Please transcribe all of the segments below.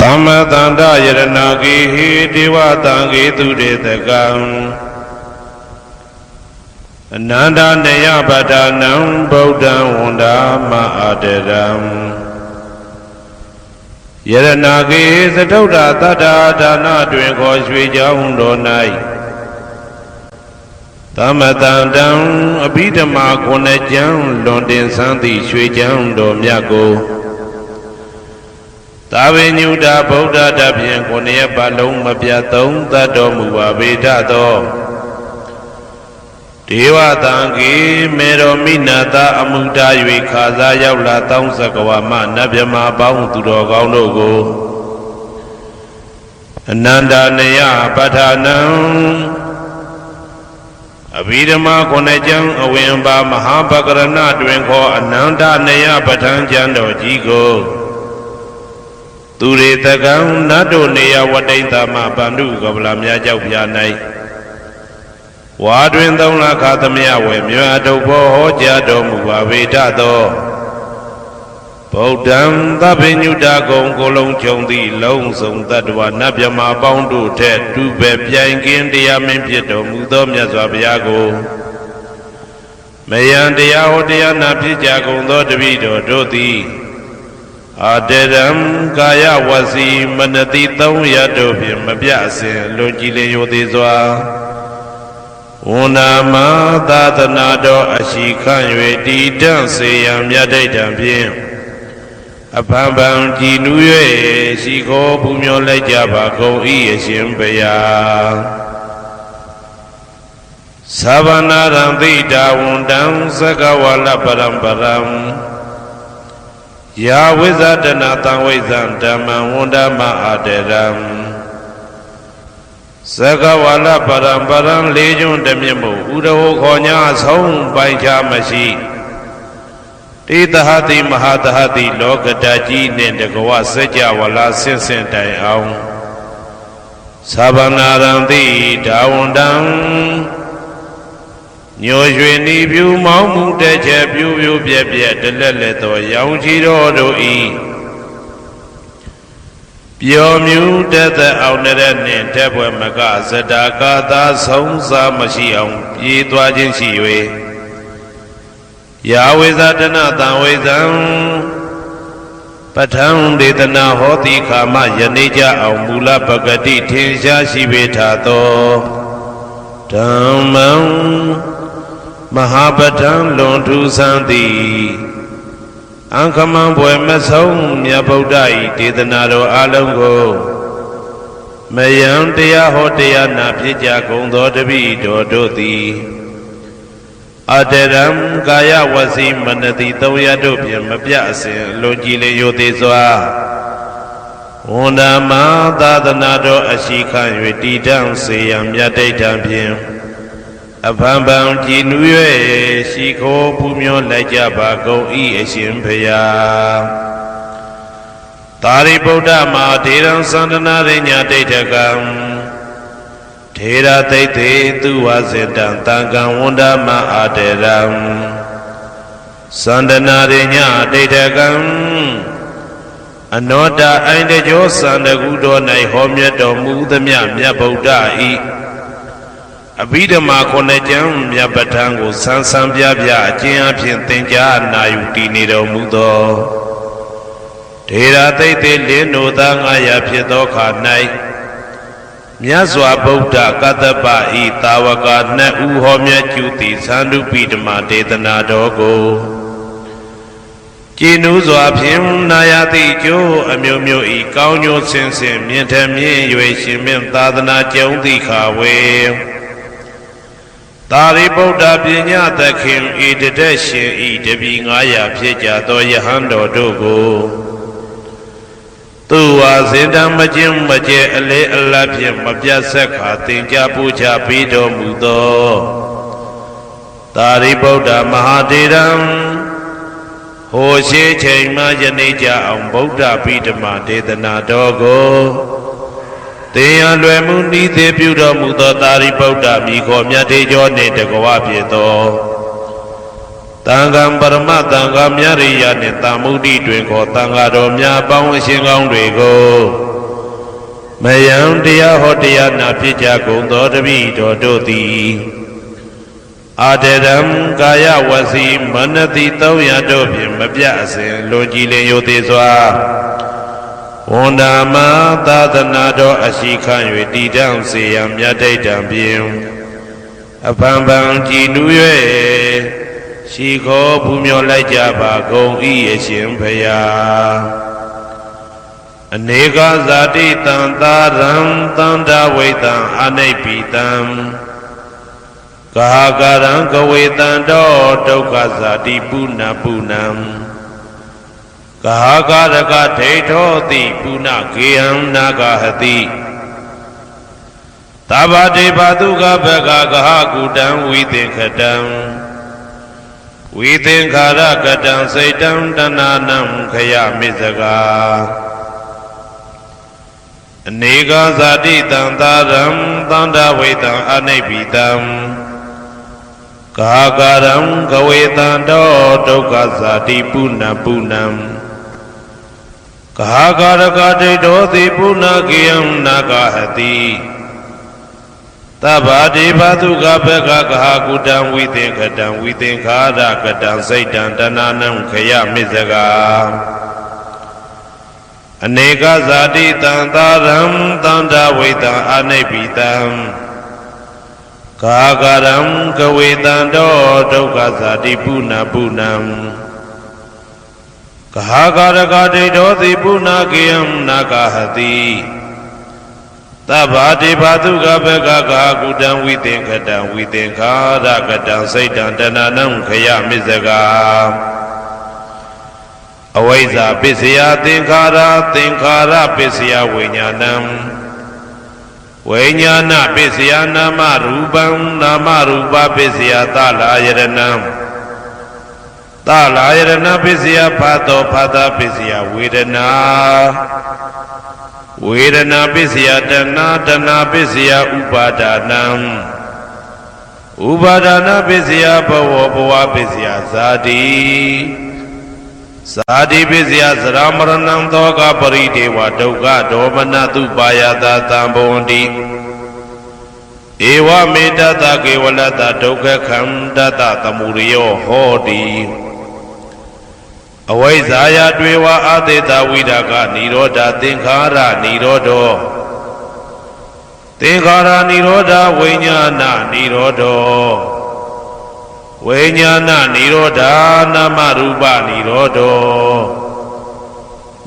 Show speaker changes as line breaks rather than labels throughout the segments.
Dhamma Tanda Yaranagi Dewa Tangi Tudetagam Nanda Naya Badanam Bodha Wanda Ma'aderam Yaranagi Zatoda Tada Dana Dwenko Shweja Undonai Dhamma Tandam Abhidhamma Konajam Londin Santi Shweja Undomyago Tavenyuda Bodha Dabyan Konaya Balong Mabyatom Tado Mubaveda Dewa Tangi Mero Minata Amuda Yui Kaza Yaula Taung Sakawama Nabyama Baung Tudo Gaunogo Ananda Naya Padhanam Abhidhamma Konajam Awemba Mahabhagarana Dwenko Ananda Naya Padhan Jando Jigo Ture Tagam Nado Nea Wadaitama Bandu Gablamya Jaupianai Wadwin Dona Katamia Wemya Dobo Jado Mubaveda Do Bodam Tabenyuda Gong Golong Chondi Long Song Tadwa Nabyama Boundu Ted Dube Piangin Dia Mempieto Mudom Yazwabiago Mayan Dia Odia Napijago Dodavido Doti Aderam Kaya Wasi Manati Tau Yadovim Mabiasin Lojile Yodizwa Unama Tatanado Ashikan Yedi Danse Yam Yadaitam Pim Apambam Jinuye Shiko Pumyo Lejaba Ko Ieshimbeya Savanaram Dita Undam Sakawala Param Ya Wizadana Tangwizan Dhamma Wundama Aderam Sakawala Param Lejun Demimu Udaho Konya Song Baija Mashi Titahati Mahatahati Lokadaji Nendagawa Sajawala Sinsen Tai Aung Sabanaram Di Dawundam Nyojwe ni view Mamu Deja view Bia Deleto Yang Jiro Doi Pio Mu Deta Auneren Tebwe Maga Zadaka Da Song Sa Mashiang Yitwa Jinshiwe Yahweh Zadana Tawezam Patang Detana Hoti Kama Yanija Aumula Bagati Tinsha Shibetato Dhammam Mahabhatam Lontu Santi Ankamam Boemasong Myabodai Tidanado Alongo Mayam Dea Hotea Napija Gondo Devi Dodoti Aderam Gaya Wasi Manati Toyadopiam Mabiasin Lojile Yodizwa Unama Dadanado Ashikan Yedidam Seyam Yadaitam Pim Abambam Jinuye Shiko Pumyo Lajaba Go Ieshimpeya Tari Bodha Ma Teram Sandana Renya Detagam Tera Tete Tuwazedan Tangam Wunda Ma Aderam Sandana Renya Detagam Anoda Aindejo Sandagudo Nai Homyato Mudamya Myabodha I Abhidhamma Konajam Yabatango Sansam Byabya Ajin Tenja Nayuti Nido Mudo Tera Tete Leno Dangaya Piedoka Nai Myazwa Bodha Katapa I Tawaka Na Uhomya Juti Sandu Bidama Dedana Dogo Jinuzwa Pim Nayati Jo Amyomyo I Kaunyo Sensen Mientamye Yue Shimim Tadana Jaundi Kawe Tari Bodha Pinya Takim Idadeshin Idabi Ngaya Pyeja Do Yahando Dogo Tuwa Zindam Majim Maje Ale Alapim Mabya Sakha Tinja Puja Pido Mudo Tari Bodha Mahadiram Hoshe Chaima Janija Am Bodha Pidama Dedana Dogo Teya Lwemundi Te Pyudo Mudo Tari Bodha Miko Myatejo Netagawa Pieto Tangam Parama Tangam Yariya Netamudi Dwenko Tangado Mya Pawon Shin Kaung Dweko မယံတရားဟောတရားနာဖြစ်ကြကုန်သောတပည့်တော်တို့သည်အာတရံကာယဝစီမနတိ300တို့ဖြင့်မပြအစဉ်လွန်ကြည်လင်ယိုသေးစွာဝန်ဓမ္မသာသနာတော်အရှိခံ၍တည်တံ့စေရန်မြတ်တိတ်တံဖြင့်အဖန်ဖန်ကြည်နူး၍ရှိခေါ်ပူမျောလိုက်ကြပါကုန်၏အရှင်ဘုရားအနေကဇာတိတံသာရံသန္တာဝိတံအနိပိတံကာကရံကဝေတံတောဒုက္ခဇာတိပုဏ္ဏပုဏ္ဏံကာကရကဒိဋ္ဌောတိပုဏ္ဏကေယံနာဂဟတိသဗ္ဗတေဘတုကဘဂကဟကုတံဝိသင်္ခတံဝိသင်္ခာရကတံစိတ်တံတဏနံခယမိစကာအနေကဇာတိတံသာရံသန္တာဝိတံအနိပိတံကာကရံကဝေတံတောဒုက္ခဇာတိပုဏ္ဏပုဏ္ဏံကာကရကဒိဋ္ဌောတိပုဏ္ဏကေယံနာဂဟတိသဗ္ဗတေဘတုကဘဂကဟကုတံဝိသင်္ခတံဝိသင်္ခာရကတံစိတ်တံတဏနံခယမိစကာအနေကဇာတိတံသာရံသန္တာဝိတံအနိပိတံကာကရံကဝေတံတောဒုက္ခဇာတိပုဏ္ဏပုဏ္ဏံကာကရကဒိဋ္ဌောတိပုဏ္ဏကေယံနာဂဟတိသဗ္ဗတေဘတုကဘဂကကုတံဝိသင်္ခတံဝိသင်္ခာရကတံစိတ်တံတဏနံခယမိစကာအဝိဇ္ဇာပစ္စယသင်္ခါရသင်္ခါရပစ္စယဝိညာဏံဝိညာဏပစ္စယနာမရူပံနာမရူပပစ္စယသလာယရဏံသလာယရဏပစ္စယဖတ်သောဖတ်တာပစ္စယဝေဒနာဝေဒနာပစ္စယတဏတဏပစ္စယဥပါဒနာဥပါဒနာပစ္စယဘဝဘဝပစ္စယဇာတိဇာတိပစ္စယသရမရဏံသောကပရိဒေဝဒုက္ခဒေါမနတုပါယတာတံဘဝန္တိဧဝမေတ္တကေဝလတ္တဒုက္ခခန္တတသမုရိယောဟောတိအဝိဇ္ဇာယတွေဝအာသေတဝိဒကနိရောဓသင်္ခါရနိရောဓောသင်္ခါရနိရောဓဝိညာဏနိရောဓောဝိညာဏနိရောဓနာမရူပနိရောဓော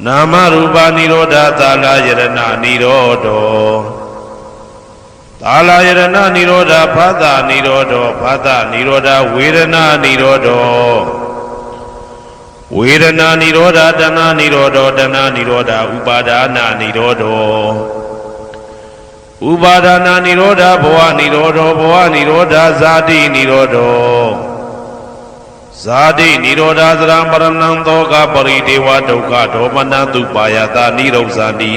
နာမရူပနိရောဓသာလယရဏနိရောဓောသာလယရဏနိရောဓဖသနိရောဓောဖသနိရောဓဝေဒနာနိရောဓောဝေဒနာနိရောဓတဏနိရောဓတဏနိရောဓဥပါဒနာနိရောဓဥပါဒနာနိရောဓဘဝနိရောဓဘဝနိရောဓဇာတိနိရောဓဇာတိနိရောဓသရမရဏံသောကပရိဒေဝဒုက္ခဒေါမနတုပါယတာနိရောဇာတိ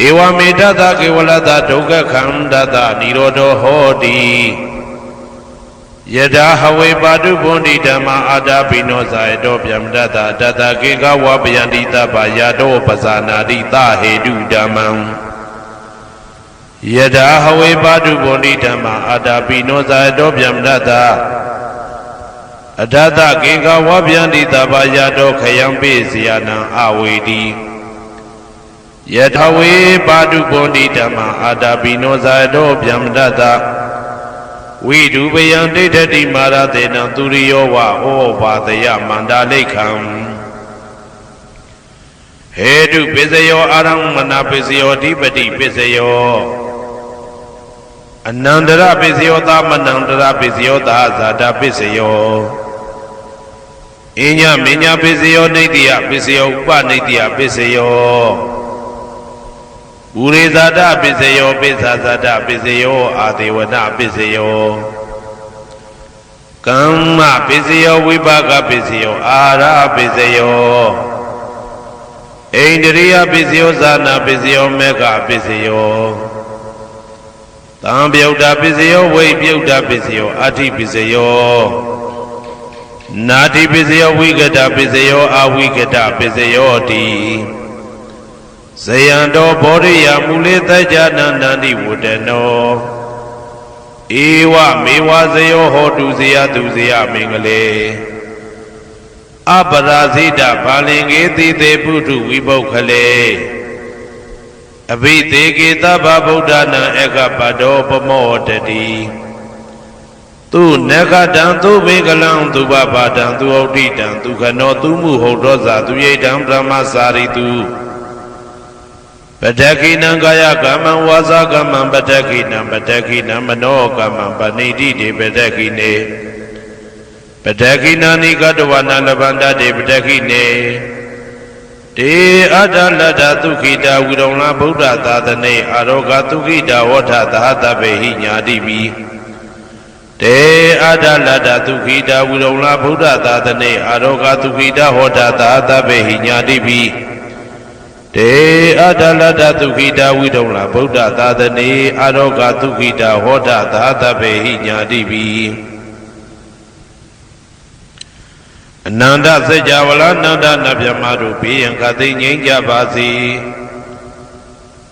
ဧဝမေတ္တကေဝလတ္တဒုက္ခခန္တတနိရောဓဟောတိယထာဟဝေပါတုဗုန်တိဓမ္မာအာတာပိနောဇာယတောဗျမတတတတကေကဝပယန္တိတပ္ပယတောပဇာနာတိသဟေတုဓမ္မံယထာဟဝေပါတုဗုန်တိဓမ္မာအာတာပိနောဇာယတောဗျမတတအထတကေကဝပယန္တိတပ္ပယတောခယံပိစီယနံအဝေတိယထာဝေပါတုဗုန်တိဓမ္မာအာတာပိနောဇာယတောဗျမတတဝိဒုပယံဒိဋ္ဌတိမာရတေနံသူရိယောဝဩဘာတယမန္တာလိခံဟေတုပစ္စယောအာရမဏပစ္စယောဓိပတိပစ္စယောအနန္တရပစ္စယောသမနန္တရပစ္စယောသာဇာတပစ္စယောအညမညပစ္စယောနိတ္တိယပစ္စယောဥပနိတ္တိယပစ္စယောဥရိဇာတပစ္စယောပိစ္ဆာဇာတပစ္စယောအာဒေဝနပစ္စယောကမ္မပစ္စယောဝိပါကပစ္စယောအာရပစ္စယောဣန္ဒရိယပစ္စယောဇာနာပစ္စယောမေဃပစ္စယောသံပြုတ်တာပစ္စယောဝိပြုတ်တာပစ္စယောအဋ္ဌိပစ္စယောနာတိပစ္စယောဝိကတပစ္စယောအဝိကတပစ္စယောတိ ဇယံတော်ဘောရိယမူလေတကြနန္တန္တိဝတ္တနောဧဝမေဝဇယောဟောတုဇယသူဇယမင်္ဂလေအပရာဇိတဘာလင်္ကေတိတေပုထုဝိပုခလေအဘိသေကေသဗ္ဗဗုဒ္ဓနာဧကပတောပမောတတိသူနဂတံသူမေကလံသူဘဘာတံသူဩဋ္ဌိတံသူခနောသူမှုဟုတ်သောဇာသူယိတံဗြဟ္မစာရိတုပတ္တခိနံကာယကမ္မံဝါစာကမ္မံပတ္တခိနံပတ္တခိနံမနောကမ္မံပဏိတိတေပတ္တခိနေပတ္တခိနာနိကတဝနာလဗန္တတေပတ္တခိနေတေအတ္တလတ္တသုခိတာဝိရုံလဗုဒ္ဓသာသနေအာရောဂသုခိတာဝဋ္ဌသဟတပေဟိညာတိပိတေအတ္တလတ္တသုခိတာဝိရုံလဗုဒ္ဓသာသနေအာရောဂသုခိတာဟောတသဟတပေဟိညာတိပိတေအတ္တလတ္တသုခိတာဝိရုံလဗုဒ္ဓသာသနေအာရောဂသုခိတာဟောတသဟတပေဟိညာတိပိအနန္တစัจ java လာနန္ဒနဗျမတို့ဘေးရန်ခသိငြိမ်းကြပါစေ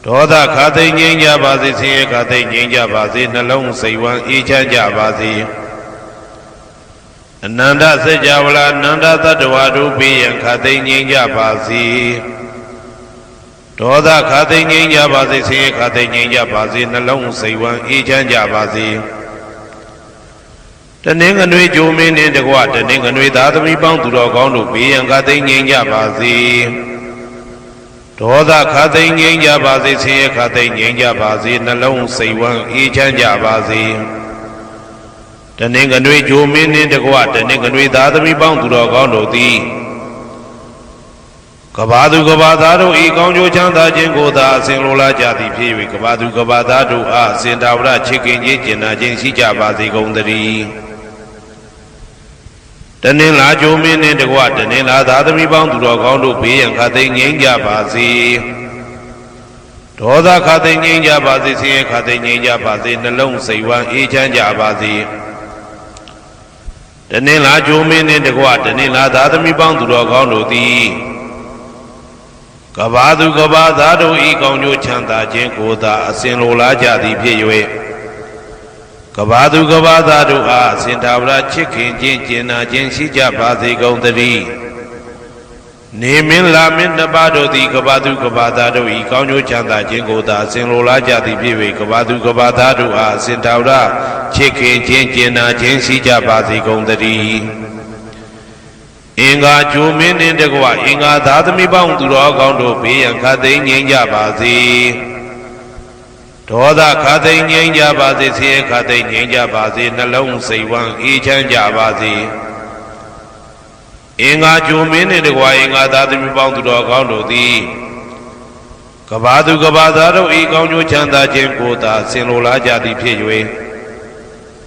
ဒေါသခသိငြိမ်းကြပါစေဆင်းရဲခသိငြိမ်းကြပါစေနှလုံးစိတ်ဝမ်းအေးချမ်းကြပါစေအနန္တစัจ java လာနန္ဒသတ္တဝါတို့ဘေးရန်ခသိငြိမ်းကြပါစေဒေါသခသိငြိမ်းကြပါစေဆင်းရဲခသိငြိမ်းကြပါစေနှလုံးစိတ်ဝမ်းအေးချမ်းကြပါစေတနင်္ဂနွေဂျိုမင်းနှင့်တကွတနင်္ဂနွေသားသမီးပေါင်းသူတော်ကောင်းတို့ဘေးရန်ခသိငြိမ်းကြပါစေဒေါသခသိငြိမ်းကြပါစေဆင်းရဲခသိငြိမ်းကြပါစေနှလုံးစိတ်ဝမ်းအေးချမ်းကြပါစေတနင်္ဂနွေဂျိုမင်းနှင့်တကွတနင်္ဂနွေသားသမီးပေါင်းသူတော်ကောင်းတို့သည်ကဘာသူကဘာသားတို့ဤကောင်းကျိုးချမ်းသာခြင်းကိုသာအစဉ်လိုလားကြသည်ဖြစ်၍ကဘာသူကဘာသားတို့အားအစဉ်တာဝရချစ်ခင်ခြင်းကျင်နာခြင်းရှိကြပါစေကုန်သတည်းတနင်္လာဂျိုမင်းနှင့်တကွတနင်္လာသားသမီးပေါင်းသူတော်ကောင်းတို့ဘေးရန်ခသိငြိမ်းကြပါစေဒေါသခသိငြိမ်းကြပါစေဆင်းရဲခသိငြိမ်းကြပါစေနှလုံးစိတ်ဝမ်းအေးချမ်းကြပါစေတနင်္လာဂျိုမင်းနှင့်တကွတနင်္လာသားသမီးပေါင်းသူတော်ကောင်းတို့သည်ကဘာသူကဘာသားတို့ဤကောင်းကျိုးချမ်းသာခြင်းကိုသာအစဉ်လိုလားကြသည်ဖြစ်၍ကဘာသူကဘာသားတို့အားအစဉ်သာဝရချစ်ခင်ခြင်းကျင်နာခြင်းရှိကြပါစေကုန်သတည်းနေမင်းလာမင်းနှစ်ပါးတို့သည်ကဘာသူကဘာသားတို့ဤကောင်းကျိုးချမ်းသာခြင်းကိုသာအစဉ်လိုလားကြသည်ဖြစ်၍ကဘာသူကဘာသားတို့အားအစဉ်သာဝရချစ်ခင်ခြင်းကျင်နာခြင်းရှိကြပါစေကုန်သတည်းအင်္ဂါဂျိုမင်းနှင့်တကွအင်္ဂါသားသမီးပေါင်းသူတော်ကောင်းတို့ဘေးရန်ခသိငြိမ်းကြပါစေဒေါသခသိငြိမ်းကြပါစေဆင်းရဲခသိငြိမ်းကြပါစေနှလုံးစိတ်ဝမ်းအေးချမ်းကြပါစေအင်္ဂါဂျိုမင်းနှင့်တကွအင်္ဂါသားသမီးပေါင်းသူတော်ကောင်းတို့သည်ကဘာသူကဘာသားတို့ဤကောင်းကျိုးချမ်းသာခြင်းကိုသာဆင်လိုလားကြသည်ဖြစ်၍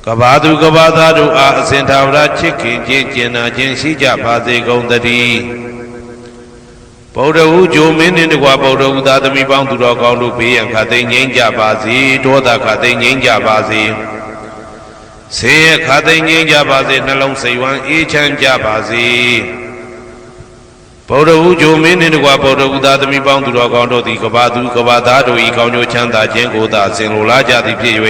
ကဘာသူကဘာသားတို့အားအစဉ်သာဝရချစ်ခင်ခြင်းကျင်နာခြင်းရှိကြပါစေကုန်သတည်းဗုဒ္ဓဟူဂျိုမင်းနှင့်တကွဗုဒ္ဓဟူသားသမီးပေါင်းသူတော်ကောင်းတို့ဘေးရန်ခသိငြိမ်းကြပါစေဒေါသခသိငြိမ်းကြပါစေဆင်းရဲခသိငြိမ်းကြပါစေနှလုံးစိတ်ဝမ်းအေးချမ်းကြပါစေဗုဒ္ဓဟူဂျိုမင်းနှင့်တကွဗုဒ္ဓဟူသားသမီးပေါင်းသူတော်ကောင်းတို့သည်ကဘာသူကဘာသားတို့ဤကောင်းကျိုးချမ်းသာခြင်းကိုသာအစဉ်လိုလားကြသည်ဖြစ်၍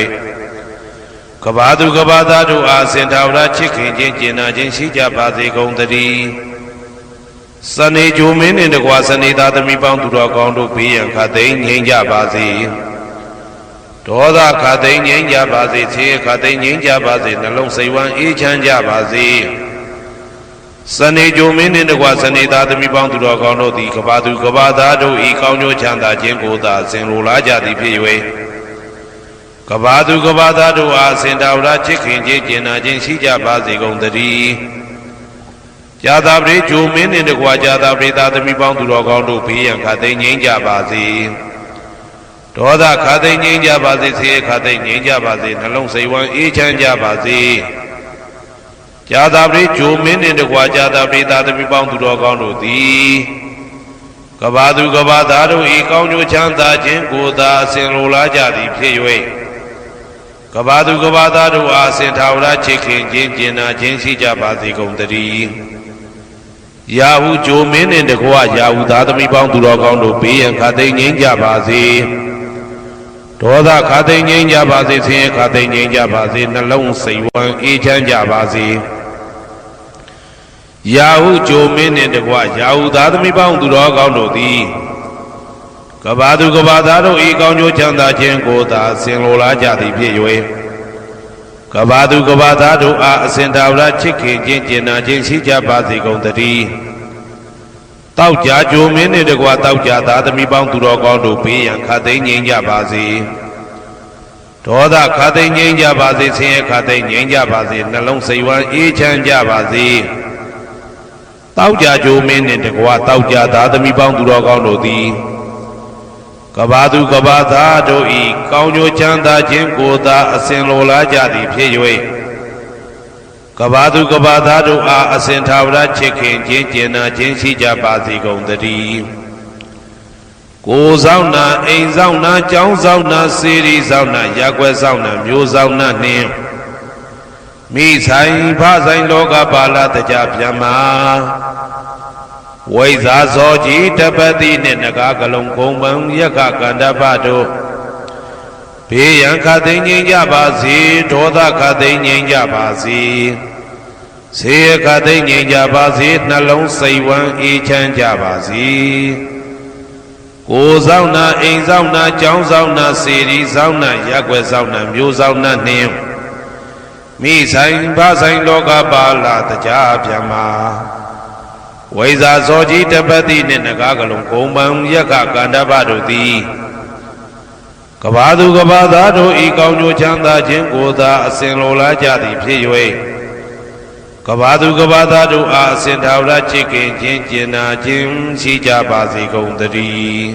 ကဘာသူကဘာသားတို့အားအစဉ်သာဝရချစ်ခင်ခြင်းကျင်နာခြင်းရှိကြပါစေကုန်သတည်းစနေဂျိုမင်းနှင့်တကွစနေသားသမီးပေါင်းသူတော်ကောင်းတို့ဘေးရန်ခသိငြိမ်းကြပါစေဒေါသခသိငြိမ်းကြပါစေဆင်းရဲခသိငြိမ်းကြပါစေနှလုံးစိတ်ဝမ်းအေးချမ်းကြပါစေစနေဂျိုမင်းနှင့်တကွစနေသားသမီးပေါင်းသူတော်ကောင်းတို့သည်ကဘာသူကဘာသားတို့ဤကောင်းကျိုးချမ်းသာခြင်းကိုသာအစဉ်လိုလားကြသည်ဖြစ်၍ကဘာသူကဘာသားတို့အားအစဉ်သာဝရချစ်ခင်ခြင်းကျင်နာခြင်းရှိကြပါစေကုန်သတည်းကြာသာပရိဂျိုမင်းနှင့်တကွာကြာသာပရိသားသမီးပေါင်းသူတော်ကောင်းတို့ဘေးရန်ခသိငြိမ်းကြပါစေဒေါသခသိငြိမ်းကြပါစေဆင်းရဲခသိငြိမ်းကြပါစေနှလုံးစိတ်ဝမ်းအေးချမ်းကြပါစေကြာသာပရိဂျိုမင်းနှင့်တကွာကြာသာပရိသားသမီးပေါင်းသူတော်ကောင်းတို့သည်ကဘာသူကဘာသားတို့ဤကောင်းကျိုးချမ်းသာခြင်းကိုသာအစဉ်လိုလားကြသည်ဖြစ်၍ကဘာသူကဘာသားတို့အားအစဉ်သာဝရချစ်ခင်ခြင်းကျင်နာခြင်းရှိကြပါစေကုန်သတည်း ရာဟုဂျိုမင်းနှင့်တကွရာဟုသားသမီးပေါင်းသူတော်ကောင်းတို့ဘေးရန်ခါသိမ်းငြိမ်းကြပါစေဒေါသခါသိမ်းငြိမ်းကြပါစေဆင်းရဲခါသိမ်းငြိမ်းကြပါစေနှလုံးစိတ်ဝမ်းအေးချမ်းကြပါစေရာဟုဂျိုမင်းနှင့်တကွရာဟုသားသမီးပေါင်းသူတော်ကောင်းတို့သည်ကဘာသူကဘာသားတို့ဤကောင်းကျိုးချမ်းသာခြင်းကိုသာဆင်လိုလားကြသည်ဖြစ်၍ကဘာသူကဘာသားတို့အားအစဉ်သာဝရချစ်ခင်ခြင်းကျင်နာခြင်းရှိကြပါစေကုန်သတည်းတောက်ကြကြိုမင်းနှင့်တကွတောက်ကြသားသမီးပေါင်းသူတော်ကောင်းတို့ဘေးရန်ခါသိမ်းငြိမ်းကြပါစေဒေါသခါသိမ်းငြိမ်းကြပါစေဆင်းရဲခါသိမ်းငြိမ်းကြပါစေနှလုံးစိတ်ဝမ်းအေးချမ်းကြပါစေတောက်ကြကြိုမင်းနှင့်တကွတောက်ကြသားသမီးပေါင်းသူတော်ကောင်းတို့သည်ကဘာသူကဘာသားတို့ဤကောင်းကျိုးချမ်းသာခြင်းကိုသာအစဉ်လိုလားကြသည်ဖြစ်၍ကဘာသူကဘာသားတို့အားအစဉ်သာဝရချစ်ခင်ခြင်းကျင်နာခြင်းရှိကြပါစေကုန်သတည်းကိုယ်ဆောင်နာအိမ်ဆောင်နာကျောင်းဆောင်နာစေရီဆောင်နာရက်ွယ်ဆောင်နာမျိုးဆောင်နာနှင့်မိဆိုင်ဖဆိုင်လောကပါဠတကြဗျမ္မာဝိဇ္ဇာဇောကြီးတပတိနှင့်နဂါကလုံးကုံပံယက္ခကန္တပတို့ဘေးရန်ခသိမ်းငြိမ်းကြပါစေဒေါသခသိမ်းငြိမ်းကြပါစေဆေးခသိမ်းငြိမ်းကြပါစေနှလုံးစိတ်ဝမ်းအေးချမ်းကြပါစေကိုယ်ဆောင်နာအိမ်ဆောင်နာကျောင်းဆောင်နာစေရီဆောင်နာရက်ွယ်ဆောင်နာမျိုးဆောင်နာနှင့်မိဆိုင်ဖဆိုင်လောကပါဠတကြဗျမ္မာဝိဇ္ဇာဇောကြီးတပတိနှင့်နဂါကလုံးကုံပံယက္ခကန္တပတို့သည်ကဘာသူကဘာသားတို့ဤကောင်းကျိုးချမ်းသာခြင်းကိုသာအစဉ်လိုလားကြသည်ဖြစ်၍ကဘာသူကဘာသားတို့အားအစဉ်သာဝရချစ်ခင်ခြင်းကျင်နာခြင်းရှိကြပါစေကုန်သတည်း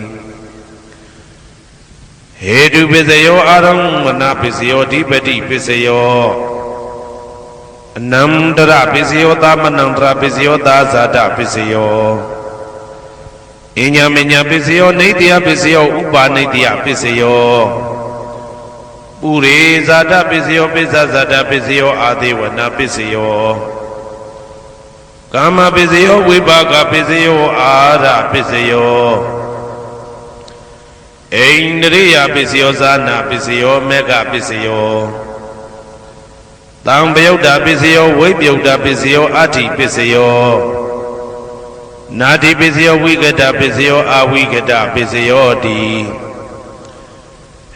ဟေတုပစ္စယောအာရမဏပစ္စယောဓိပတိပစ္စယောအနန္တရပစ္စယောသမနန္တရပစ္စယောသာဇာတပစ္စယောအညမညပစ္စယောနေတယပစ္စယောဥပါနေတယပစ္စယောပုရိဇာတပစ္စယောပစ္စဇာတပစ္စယောအာဒေဝနာပစ္စယောကာမပစ္စယောဝိပါကပစ္စယောအာရပစ္စယောအိန္ဒရိယပစ္စယောဇာနာပစ္စယောမေဃပစ္စယောတံပယုတ်တာပစ္စယောဝိပယုတ်တာပစ္စယောအဋ္ဌိပစ္စယောနာတိပစ္စယောဝိကတပစ္စယောအဝိကတပစ္စယောတိ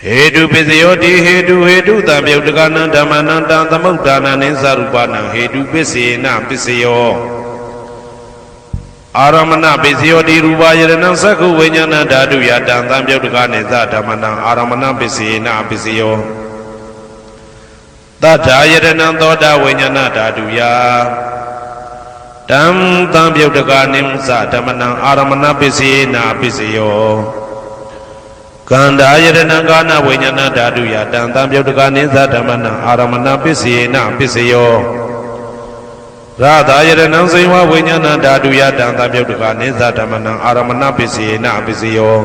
ဟေတုပစ္စယောတိဟေတုတံပယုတ်တကနံဓမ္မနံတံသမုဋ္ဌာနံနိသရူပနံဟေတုပစ္စေနပစ္စယောအာရမဏပစ္စယောတိရူပယရဏံသက္ခုဝိညာဏဓာတုယတံသံပယုတ်တကနိသဓမ္မနံအာရမဏပစ္စေနပစ္စယောသတ္ထာယရဏံသောတာဝိညာဏဓာတုယတံသံပယုတ်တကနိသဓမ္မနံအာရမဏပစ္စေနပစ္စယောကန္တာယရဏံကာနဝိညာဏဓာတုယတံသံပယုတ်တကနိသဓမ္မနံအာရမဏပစ္စေနပစ္စယောရတာယရဏံစေဝဝိညာဏဓာတုယတံသံပယုတ်တကနိသဓမ္မနံအာရမဏပစ္စေနပစ္စယော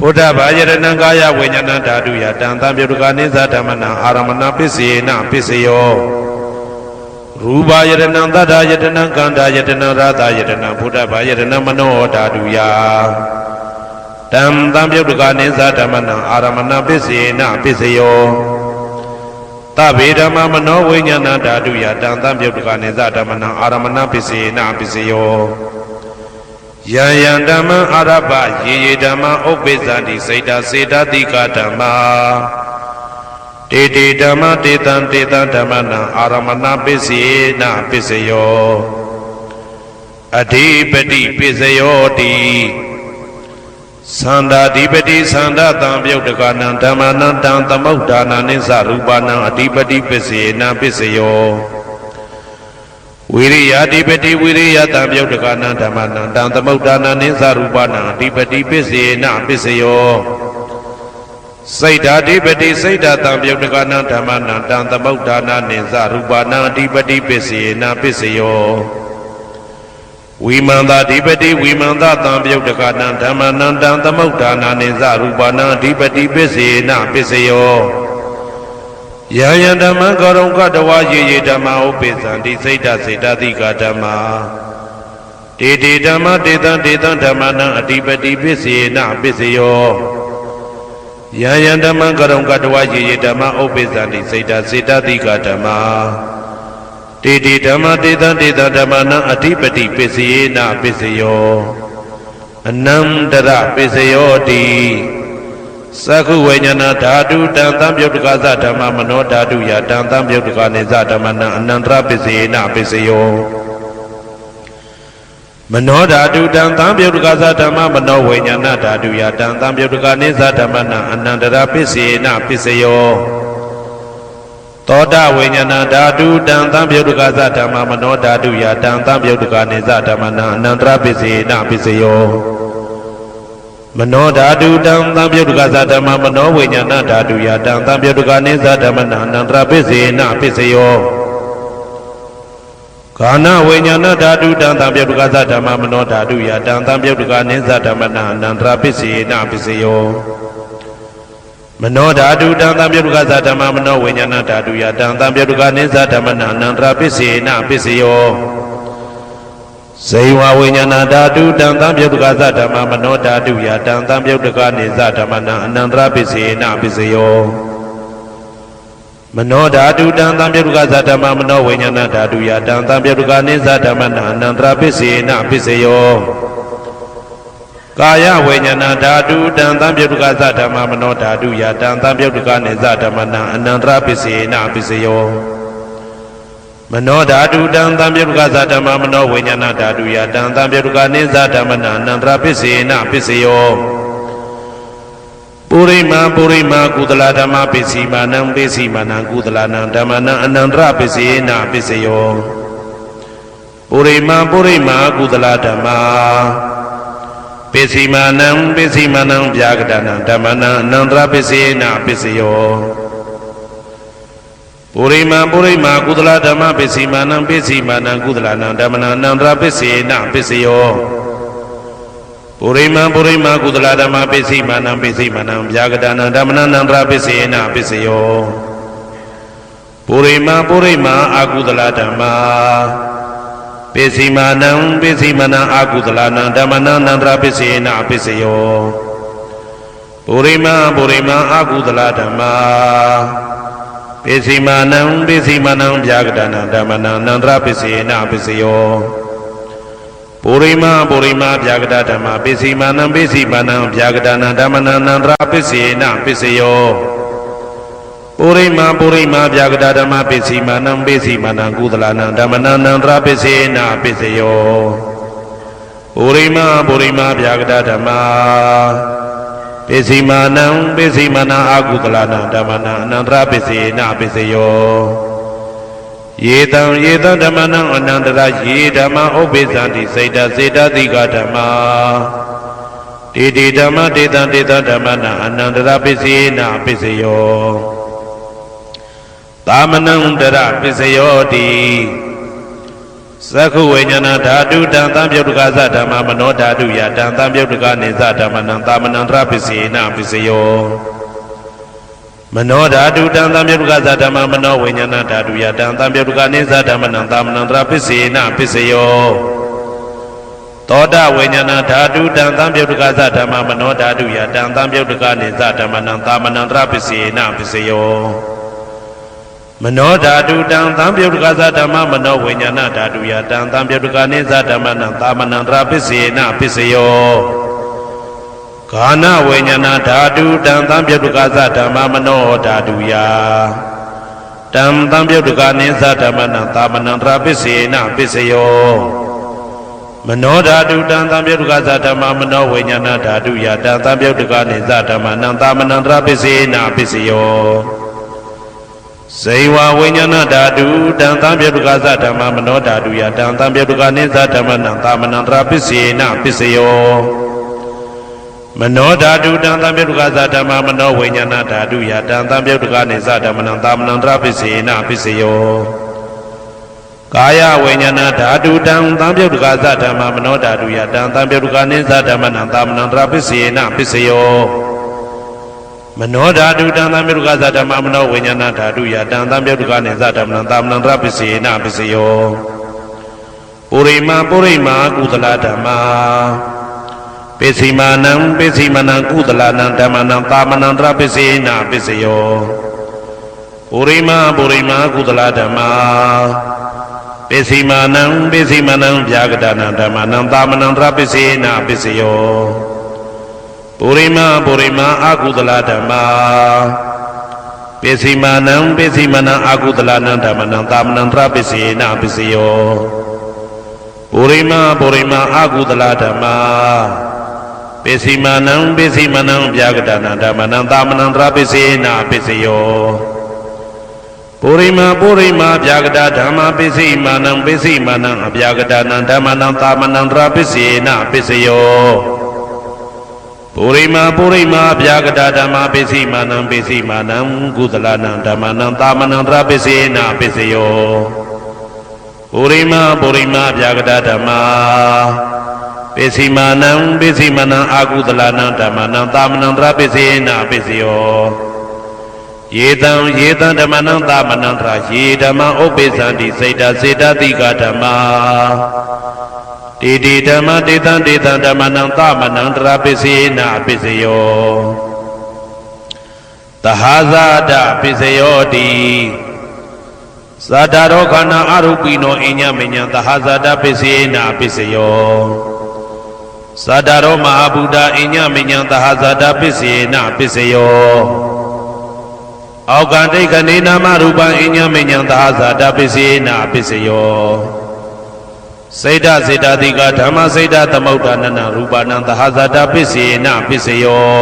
ဘုဒ္ဓဘာယရဏံကာယဝိညာဏဓာတုယတံသံပယုတ်တကနိသဓမ္မနံအာရမဏပစ္စေနပစ္စယောရူပယရဏံသတ္တယတနံကန္တာယတနံရတာယတနံဘုဒ္ဓဘာယရဏံမနောဓာတုယတံသံပယုတ်တကနိသဓမ္မနံအာရမဏပစ္စေနပစ္စယောသဗ္ဗေဓမ္မမနောဝိညာဏဓာတုယတံသံပယုတ်တကနိသဓမ္မနံအာရမဏပစ္စေနပစ္စယောယံယံဓမ္မအာရပယေယေဓမ္မဥပ္ပိသန္တိစိတ်တစေတတိကဓမ္မာတေတေဓမ္မတေတံဓမ္မနံအာရမဏပစ္စေနပစ္စယောအဓိပတိပစ္စယောတိသန္တာဓိပတိသန္တာတံပယုတ်တကနံဓမ္မနံတံသမုဋ္ဌာနနိသရူပနံအဓိပတိပစ္စေနပစ္စယောဝိရိယဓိပတိဝိရိယတံပယုတ်တကနံဓမ္မနံတံသမုဋ္ဌာနနိသရူပနံအဓိပတိပစ္စေနပစ္စယောစိတ်ဓာဓိပတိစိတ်ဓာတံပယုတ်တကနံဓမ္မနံတံသမုဋ္ဌာနနိသရူပနံအဓိပတိပစ္စေနပစ္စယောဝိမန္တဓိပတိဝိမန္တတံပယုတ်တကနံဓမ္မနံတံသမုဋ္ဌာနနိသရူပနံအဓိပတိပစ္စေနပစ္စယောယံယံဓမ္မံကရုံကတဝါယေယေဓမ္မဥပ္ပိသန္တိစိတ်ဓာစေတသိကဓမ္မာ တေတေဓမ္မတေတံတေတံဓမ္မနံအတိပတိပစ္စေနပစ္စယောယံယံဓမ္မကရုံကတဝယေယေဓမ္မဥပ္ပိသန္တိစိတ်တစေတတိကဓမ္မတေတေဓမ္မတေတံတေတံဓမ္မနံအတိပတိပစ္စေနပစ္စယောအနန္တရပစ္စယောတိသက္ခုဝိညာဏဓာတုတံသံပြုတ်တကသဓမ္မမနောဓာတုယတံသံပြုတ်တကနေသဓမ္မနံအနန္တရပစ္စေနပစ္စယောမနောဓာတုတံသံပြုတ်တကသဓမ္မမနောဝိညာဏဓာတုယတံသံပြုတ်တကနေသဓမ္မနံအနန္တရပစ္စေနပစ္စယောသောတဝိညာဏဓာတုတံသံပြုတ်တကသဓမ္မမနောဓာတုယတံသံပြုတ်တကနေသဓမ္မနံအနန္တရပစ္စေနပစ္စယောမနောဓာတုတံသံပြုတ်တကသဓမ္မမနောဝိညာဏဓာတုယတံသံပြုတ်တကနေသဓမ္မနံအနန္တရပစ္စေနပစ္စယောကာနဝိညာဏဓာတုတံသံပြုတ်တကသဓမ္မမနောဓာတုယတံသံပြုတ်တကနေသဓမ္မနံအနန္တရပစ္စေနပစ္စယောမနောဓာတုတံသံပြုတ်တကသဓမ္မမနောဝိညာဏဓာတုယတံသံပြုတ်တကနေသဓမ္မနံအနန္တရပစ္စေနပစ္စယောဇေဝဝိညာဏဓာတုတံသံပြုတ်တကသဓမ္မမနောဓာတုယတံသံပြုတ်တကနေသဓမ္မနံအနန္တရပစ္စေနပစ္စယောမနောဓာတုတံသံပြုတ်တကသဓမ္မမနောဝိညာဏဓာတုယတံသံပြုတ်တကနေသဓမ္မနံအနန္တရပစ္စေနပစ္စယောကာယဝိညာဏဓာတုတံသံပြုတ်တကသဓမ္မမနောဓာတုယတံသံပြုတ်တကနေသဓမ္မနံအနန္တရပစ္စေနပစ္စယောမနောဓာတုတံသံပြုတ်တကသဓမ္မမနောဝိညာဏဓာတုယတံသံပြုတ်တကနေသဓမ္မနံအနန္တရပစ္စေနပစ္စယောပုရိမာပုရိမာကုသလဓမ္မပစ္စည်းမာနံပစ္စည်းမာနံကုသလနံဓမ္မနံအနန္တရပစ္စေနပစ္စယောပုရိမာပုရိမာကုသလဓမ္မပစ္စည်းမာနံပစ္စည်းမာနံဗျာကတနံဓမ္မနံအနန္တရပစ္စေနပစ္စယောပုရိမာပုရိမာကုသလဓမ္မပစ္စည်းမာနံပစ္စည်းမာနံကုသလနံဓမ္မနံအနန္တရပစ္စေနပစ္စယောပုရိမာပုရိမာကုသလဓမ္မပစ္စည်းမာနံပစ္စည်းမာနံဗျာကတနံဓမ္မနံအနန္တရပစ္စေနပစ္စယောပုရိမာပုရိမာအာကုသလဓမ္မပစ္စည်းမာနံပစ္စည်းမာနံအာကုသလနံဓမ္မနံအနန္တရပစ္စေနပစ္စယောပုရိမာပုရိမာအာကုသလဓမ္မပစ္စည်းမာနံပစ္စည်းမာနံဗျာကတနံဓမ္မနံအနန္တရပစ္စေနပစ္စယောပုရိမာပုရိမာဗျာကတဓမ္မပစ္စည်းမာနံပစ္စည်းမာနံဗျာကတနံဓမ္မနံအနန္တရပစ္စေနပစ္စယောပုရိမာပုရိမာဗျာကတဓမ္မပစ္စည်းမာနံပစ္စည်းမာနံကုသလနံဓမ္မနံအနန္တရပစ္စေနပစ္စယောပုရိမာပုရိမာဗျာကတဓမ္မပစ္စည်းမာနံပစ္စည်းမာနံအာကုသလနံဓမ္မနံအနန္တရပစ္စေနပစ္စယောယေတံယေတံဓမ္မနံအနန္တရယေဓမ္မဥပ္ပိသန္တိစိတ်တစေတတိကဓမ္မတေတေဓမ္မတေတံတေတံဓမ္မနံအနန္တရပစ္စေနပစ္စယောသာမနံတရပစ္စယောတိသက္ခုဝိညာဏဓာတုတံသံပြုတ်တကသဓမ္မမနောဓာတုယတံသံပြုတ်တကနေသဓမ္မနံသာမနံတရပစ္စေနပစ္စယောမနောဓာတုတံသံပြုတ်တကသဓမ္မမနောဝိညာဏဓာတုယတံသံပြုတ်တကနေသဓမ္မနံသာမနံတရပစ္စေနပစ္စယောသောတဝိညာဏဓာတုတံသံပြုတ်တကသဓမ္မမနောဓာတုယတံသံပြုတ်တကနေသဓမ္မနံသာမနံတရပစ္စေနပစ္စယောမနောဓာတုတံသံပြုတ်တကသဓမ္မမနောဝိညာဏဓာတုယတံသံပြုတ်တကနေသဓမ္မနံသာမနံတရပစ္စေနပစ္စယောကာနဝိညာဏဓာတုတံသံပြုတ်တကသဓမ္မမနောဓာတုယတံသံပြုတ်တကနေသဓမ္မနံသာမနံတရပစ္စေနပစ္စယောမနောဓာတုတံသံပြုတ်တကသဓမ္မမနောဝိညာဏဓာတုယတံသံပြုတ်တကနေသဓမ္မနံသာမနံတရပစ္စေနပစ္စယောဇေဝဝိညာဏဓာတုတံသံပြုတ်တကသဓမ္မမနောဓာတုယတံသံပြုတ်တကနေသဓမ္မနံသာမနံတရပစ္စေနပစ္စယောမနောဓာတုတံသံပြုတ်တကသဓမ္မမနောဝိညာဏဓာတုယတံသံပြုတ်တကနေသဓမ္မနံသာမနံတရပစ္စေနပစ္စယောကာယဝိညာဏဓာတုတံသံပြုတ်တကသဓမ္မမနောဓာတုယတံသံပြုတ်တကနေသဓမ္မနံသာမနံတရပစ္စေနပစ္စယောမနောဓာတုတံသံပြုတ်တကသဓမ္မမနောဝိညာဏဓာတုယတံသံပြုတ်တကနေသဓမ္မနံသာမနံတရပစ္စေနပစ္စယော ပုရိမာကုသလဓမ္မာပိစီမာနံကုသလနံဓမ္မနံသာမနံတရပစ္စေနာပစ္စယောပုရိမာကုသလဓမ္မာပိစီမာနံဗျာဂဒနံဓမ္မနံသာမနံတရပစ္စေနာပစ္စယောပုရိမာအကုသလဓမ္မာပိစီမာနံအကုသလနံဓမ္မနံသာမနံတရပစ္စေနာပစ္စယောပုရိမာအကုသလဓမ္မာပိစီမာနံဗျာဂဒနံဓမ္မနံသာမနံတရပစ္စေနာပစ္စယောပုရိမာဗျာဂဒဓမ္မာပိစီမာနံအဗျာဂဒနံဓမ္မနံသာမနံတရပစ္စေနာပစ္စယောပုရိမာဗျာဂဒဓမ္မာပိစီမာနံကုသလနံဓမ္မနံသာမနံတရပစ္စေနာပစ္စယောပုရိမာဗျာဂဒဓမ္မာပိစီမာနံအာကုသလနံဓမ္မနံသာမနံတရပစ္စေနာပစ္စယောယေတံဓမ္မနံသာမနံတရယေဓမ္မဥပ္ပိသန္တိစေတတိကဓမ္မာတေဓမ္မတေတံဓမ္မနံသာမနံတရပစ္စေနာပစ္စယောသဟာဇာတပစ္စယောတိသတ္တရောခန္ဓာအရုပိနောအညမညံသဟာဇာတပစ္စေနာပစ္စယောသတ္တရောမဟာဗုဒ္ဓအညမညံသဟာဇာတပစ္စေနာပစ္စယောအောက်ကတိခဏေနာမရူပံအညမညံသဟာဇာတပစ္စေနာပစ္စယောစေတတိကဓမ္မစေတသမုဋ္ဌာနနရူပနံသဟာဇာတပစ္စေနာပစ္စယော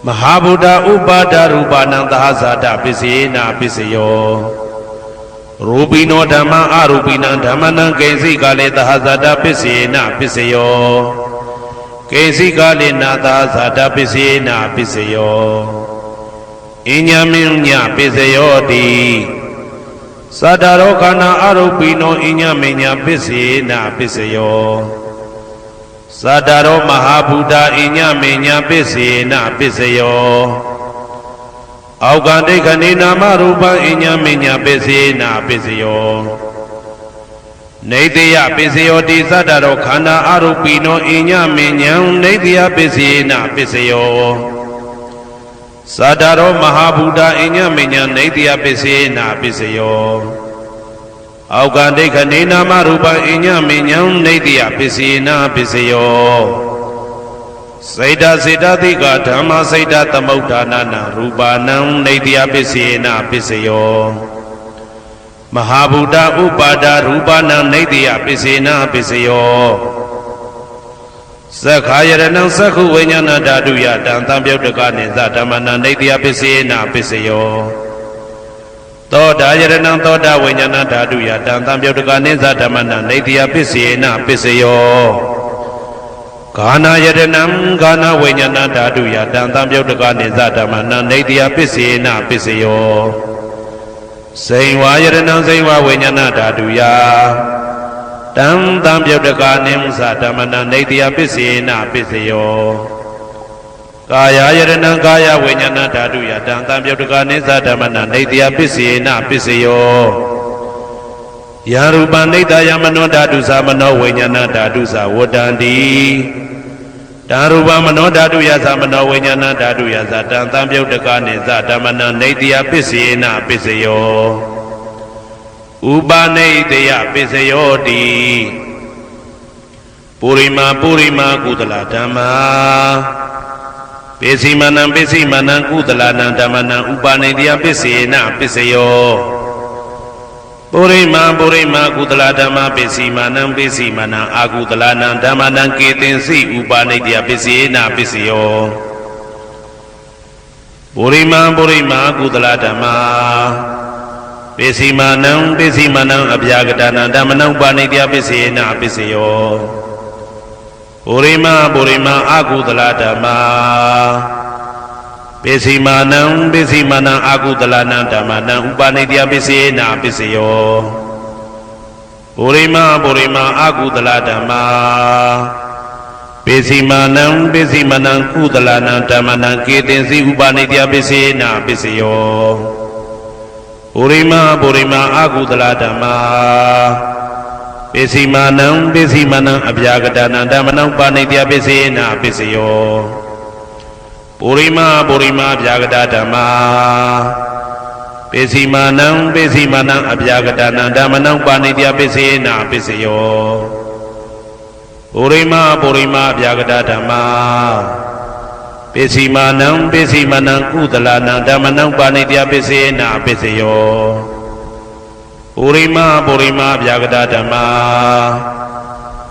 မဟာဗုဒ္ဓဥပါဒရူပနံသဟာဇာတပစ္စေနာပစ္စယောရူပိနောဓမ္မအရူပိနံဓမ္မနံကိဉ္စိကလေသဟာဇာတပစ္စေနာပစ္စယောကိဉ္စိကလေနာသဟာဇာတပစ္စေနာပစ္စယောအညမညပစ္စယောတိသတ္တရောခန္ဓာအရုပိနောအညမညပစ္စေနာပစ္စယောသတ္တရောမဟာဗုဒ္ဓအညမညပစ္စေနာပစ္စယောအောက်ကတိခဏေနာမရူပံအညမညပစ္စေနာပစ္စယောနေတယပစ္စယောတိသတ္တရောခန္ဓာအရုပိနောအညမညံနေတယပစ္စေနာပစ္စယောသတ္တရောမဟာဗုဒ္ဓအညမညံနေတယပစ္စေနာပစ္စယောအောက်ကတိခဏေနာမရူပံအညမညံနေတယပစ္စေနာပစ္စယောစေတတိကဓမ္မစေတသမုဋ္ဌာနနရူပနံနေတယပစ္စေနာပစ္စယောမဟာဗုဒ္ဓဥပါဒရူပနံနေတယပစ္စေနာပစ္စယောသက္ခာယရဏံသက္ခုဝိညာဏဓာတုယတံသံပြုတ်တကနိသဓမ္မနံနေတယပစ္စေနာပစ္စယောသောတာယရဏံသောတာဝိညာဏဓာတုယတံသံပြုတ်တကနိသဓမ္မနံနေတယပစ္စေနာပစ္စယောဂာနာယရဏံဂာနာဝိညာဏဓာတုယတံသံပြုတ်တကနိသဓမ္မနံနေတယပစ္စေနာပစ္စယောဇိဝါယရဏံဇိဝဝိညာဏဓာတုယတံသံပြုတ်တကနိသဓမ္မနံနေတယပစ္စေနာပစ္စယောကာယယရဏံကာယဝိညာဏဓာတုယတံသံပြုတ်တကနိသဓမ္မနံနေတယပစ္စေနာပစ္စယောယရူပနိတယမနောဓာတုသမနောဝိညာဏဓာတုသဝတ္တန္တိတံရူပမနောဓာတုယသမနောဝိညာဏဓာတုယသတံသံပြုတ်တကနိသဓမ္မနံနေတယပစ္စေနာပစ္စယောဥပနိတယပစ္စယောတိပုရိမာကုသလဓမ္မာပိစီမာနံကုသလနံဓမ္မနံဥပနိတယပစ္စေနာပစ္စယောပုရိမာကုသလဓမ္မာပိစီမာနံအာကုသလနံဓမ္မနံကေသင်္စိဥပနိတယပစ္စေနာပစ္စယောပုရိမာကုသလဓမ္မာပိစီမာနံအဗျာဂဒနံဓမ္မနံဥပနိတယပစ္စေနာပစ္စယောပုရိမာအာကုသလဓမ္မာပိစီမာနံအာကုသလနံဓမ္မနံဥပနိတယပစ္စေနာပစ္စယောပုရိမာအာကုသလဓမ္မာပိစီမာနံကုသလနံဓမ္မနံကေသင်္စိဥပနိတယပစ္စေနာပစ္စယောပုရိမာအာကုသလဓမ္မာပ ပိစီမာနံပိစီမာနံအဗျာကတနာဓမ္မနံပါဏိတယပိစေနာပိစယောပုရိမဗျာကတဓမ္မာပိစီမာနံပိစီမာနံအဗျာကတနာဓမ္မနံပါဏိတယပိစေနာပိစယောပုရိမဗျာကတဓမ္မာပိစီမာနံပိစီမာနံကုသလနံဓမ္မနံပါဏိတယပိစေနာပိစယောပုရိမဗျာကတဓမ္မာ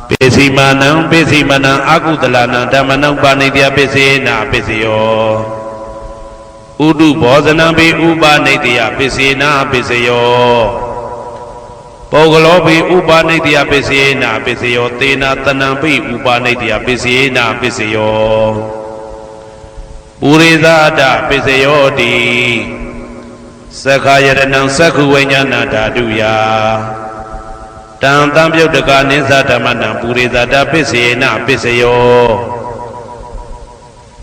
ပိစီမာနံပိစီမာနံအကုသလနံဓမ္မနံပါဏိတယပိစေနာပိစယောဥဒုဘောဇနံပိဥပနိတယပိစေနာပိစယောပုဂ္ဂလောပိဥပနိတယပိစေနာပိစယောသေနာတနံပိဥပနိတယပိစေနာပိစယောပုရိသဒပိစယောတိသက္ခာယရဏံသက္ခုဝိညာဏဓာတုယတံတံပြုတ်တကနိသဓမ္မနံပုရိသဒပိစေနာပိစယော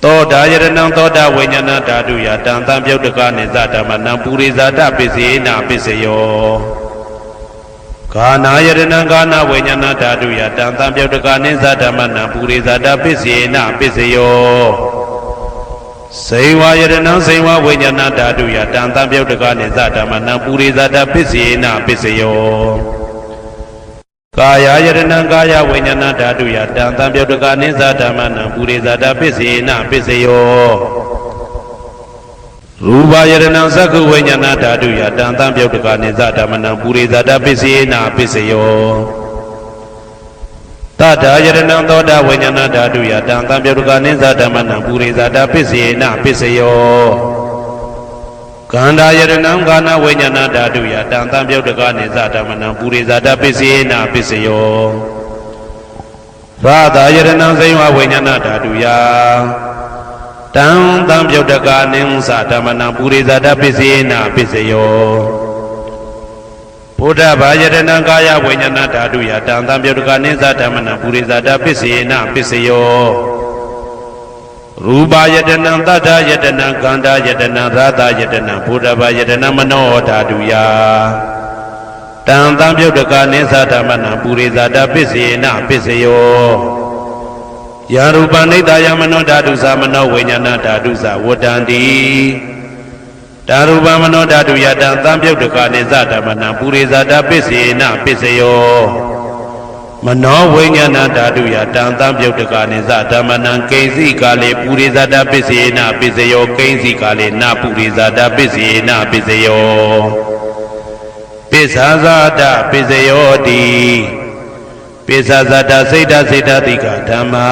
သောတာယရဏံသောတာဝိညာဏဓာတုယတံတံပြုတ်တကနိသဓမ္မနံပုရိသဒပိစေနာပိစယောဂာနာယရဏံဂာနာဝိညာဏဓာတုယတံတံပြုတ်တကနိသဓမ္မနံပုရိသဒပိစေနာပိစယောစေဝယရဏံစေဝဝိညာဏဓာတုယတံတံပြုတ်တကနိသဓမ္မနံပုရိသဒပိစေနာပိစယောကာယယရဏံကာယဝိညာဏဓာတုယတံတံပြုတ်တကနိသဓမ္မနံပုရိသဒပိစေနာပိစယောရူပယရဏံသက္ခုဝိညာဏဓာတုယတံတံပြုတ်တကနိသဓမ္မနံပုရိသဒပိစေနာပိစယောတထာယရဏံသောတာဝိညာဏဓာတုယတံတံပြုတ်တကနိသဓမ္မနံပုရိသဒပိစေနာပိစယောကန္တာယရဏံကာနဝိညာဏဓာတုယတံတံပြုတ်တကနိသဓမ္မနံပုရိသဒပိစေနာပိစယောရာသာယရဏံဇိဝဝိညာဏဓာတုယတံတံပြုတ်တကနိသဓမ္မနံပုရိသဒပိစေနာပိစယောဘုဒ္ဓဘာယရဏံကာယဝိညာဏဓာတုယတံတံပြုတ်တကနိသဓမ္မနံပုရိသဒပိစေနာပိစယောရူပယတနံတတ္ထယတနံကန္တာယတနံရာသယတနံဘုဒ္ဓဘာယတနံမနောဓာတုယတံတံပြုတ်တကနိသဓမ္မနံပုရိသဒပိစေနာပိစယောယာရူပနိတယမနောဓာတုသမနောဝိညာဏဓာတုသဝတ္တန္တိတာရူပမနောဓာတုယတံတံပြုတ်တကနိသဓမ္မနံပုရိသဒပိစေနာပိစယောမနောဝိညာဏဓာတုယတံတံပြုတ်တကနိသဓမ္မနံကိဉ္စီကာလေပုရိသဒပိစေနာပိစယောကိဉ္စီကာလေနာပုရိသဒပိစေနာပိစယောပိစ္ဆာဇာတပိစယောတိပိစ္ဆာဇာတစိတ်တစိတ်တတိကဓမ္မာ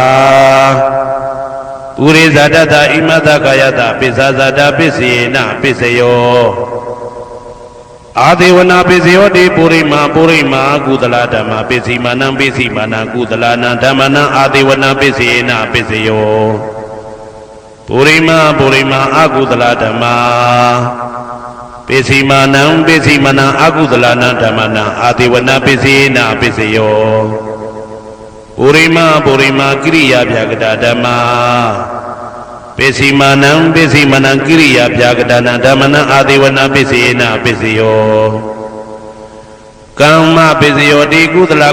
ပုရိသဒတဣမတကာယတပိစ္ဆာဇာတပိစေနာပိစယောအာဒေဝနာပိစယောတိပုရိမာကုသလဓမ္မပိစီမာနံပိစီမာနံကုသလနံဓမ္မနံအာဒေဝနာပိစေနာပိစယောပုရိမာအကုသလဓမ္မပိစီမာနံပိစီမာနံအကုသလနံဓမ္မနံအာဒေဝနာပိစေနာပိစယောပုရိမာကိရိယာဗျာကတဓမ္မပိစီမာနံကိရိယာဗျာကတနာဓမ္မနံအာဒေဝနာပိစေနာပိစယောကမ္မပိစယောတိကုသလ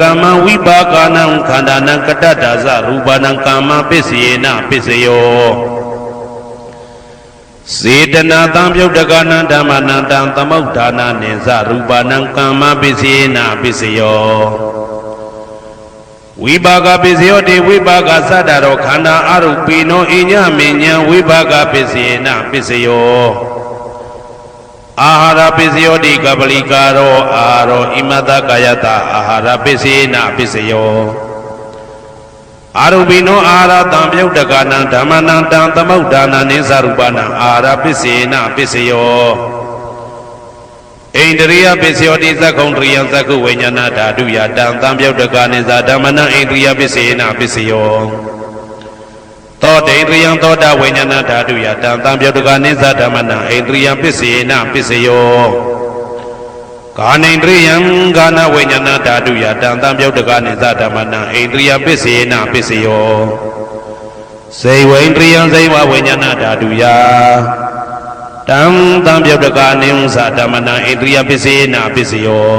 ကမ္မဝိပါကနံခန္ဓာနံကတ္တဒါဇရူပနံကမ္မပိစေနာပိစယောစေတနာတံပြုတ်တကနံဓမ္မနံတံသမုဋ္ဌာနာနိသရူပနံကမ္မပိစေနာပိစယောဝိပါကပိစယောတိဝိပါကသတ္တရောခန္ဓာအရုပိနောအညမဉ္ဇံဝိပါကပိစေနာပိစယောအာဟာရပိစယောတိကပလိကာရောအာရောဣမတကာယတအာဟာရပိစေနာပိစယောအာရုပိနောအာဟာရတံပြုတ်တကနံဓမ္မနံတံသမုဋ္ဌာနာနိသရူပနံအာဟာရပိစေနာပိစယောဣန္ဒရိယပိစယောတိသက္ကုံတရိယသက္ကုဝိညာဏဓာတုယတံတံပြုတ်တကနိသဓမ္မနံဣန္ဒရိယပိစေနာပိစယောသောတေန္ဒရိယသောတာဝိညာဏဓာတုယတံတံပြုတ်တကနိသဓမ္မနံဣန္ဒရိယပိစေနာပိစယောကာနိန္ဒရိယကာနဝိညာဏဓာတုယတံတံပြုတ်တကနိသဓမ္မနံဣန္ဒရိယပိစေနာပိစယောစေဝိန္ဒရိယဇိဝဝိညာဏဓာတုယတံတံပြုတ်တကနိသဓမ္မနံဣန္ဒရိယပိစေနာပိစယော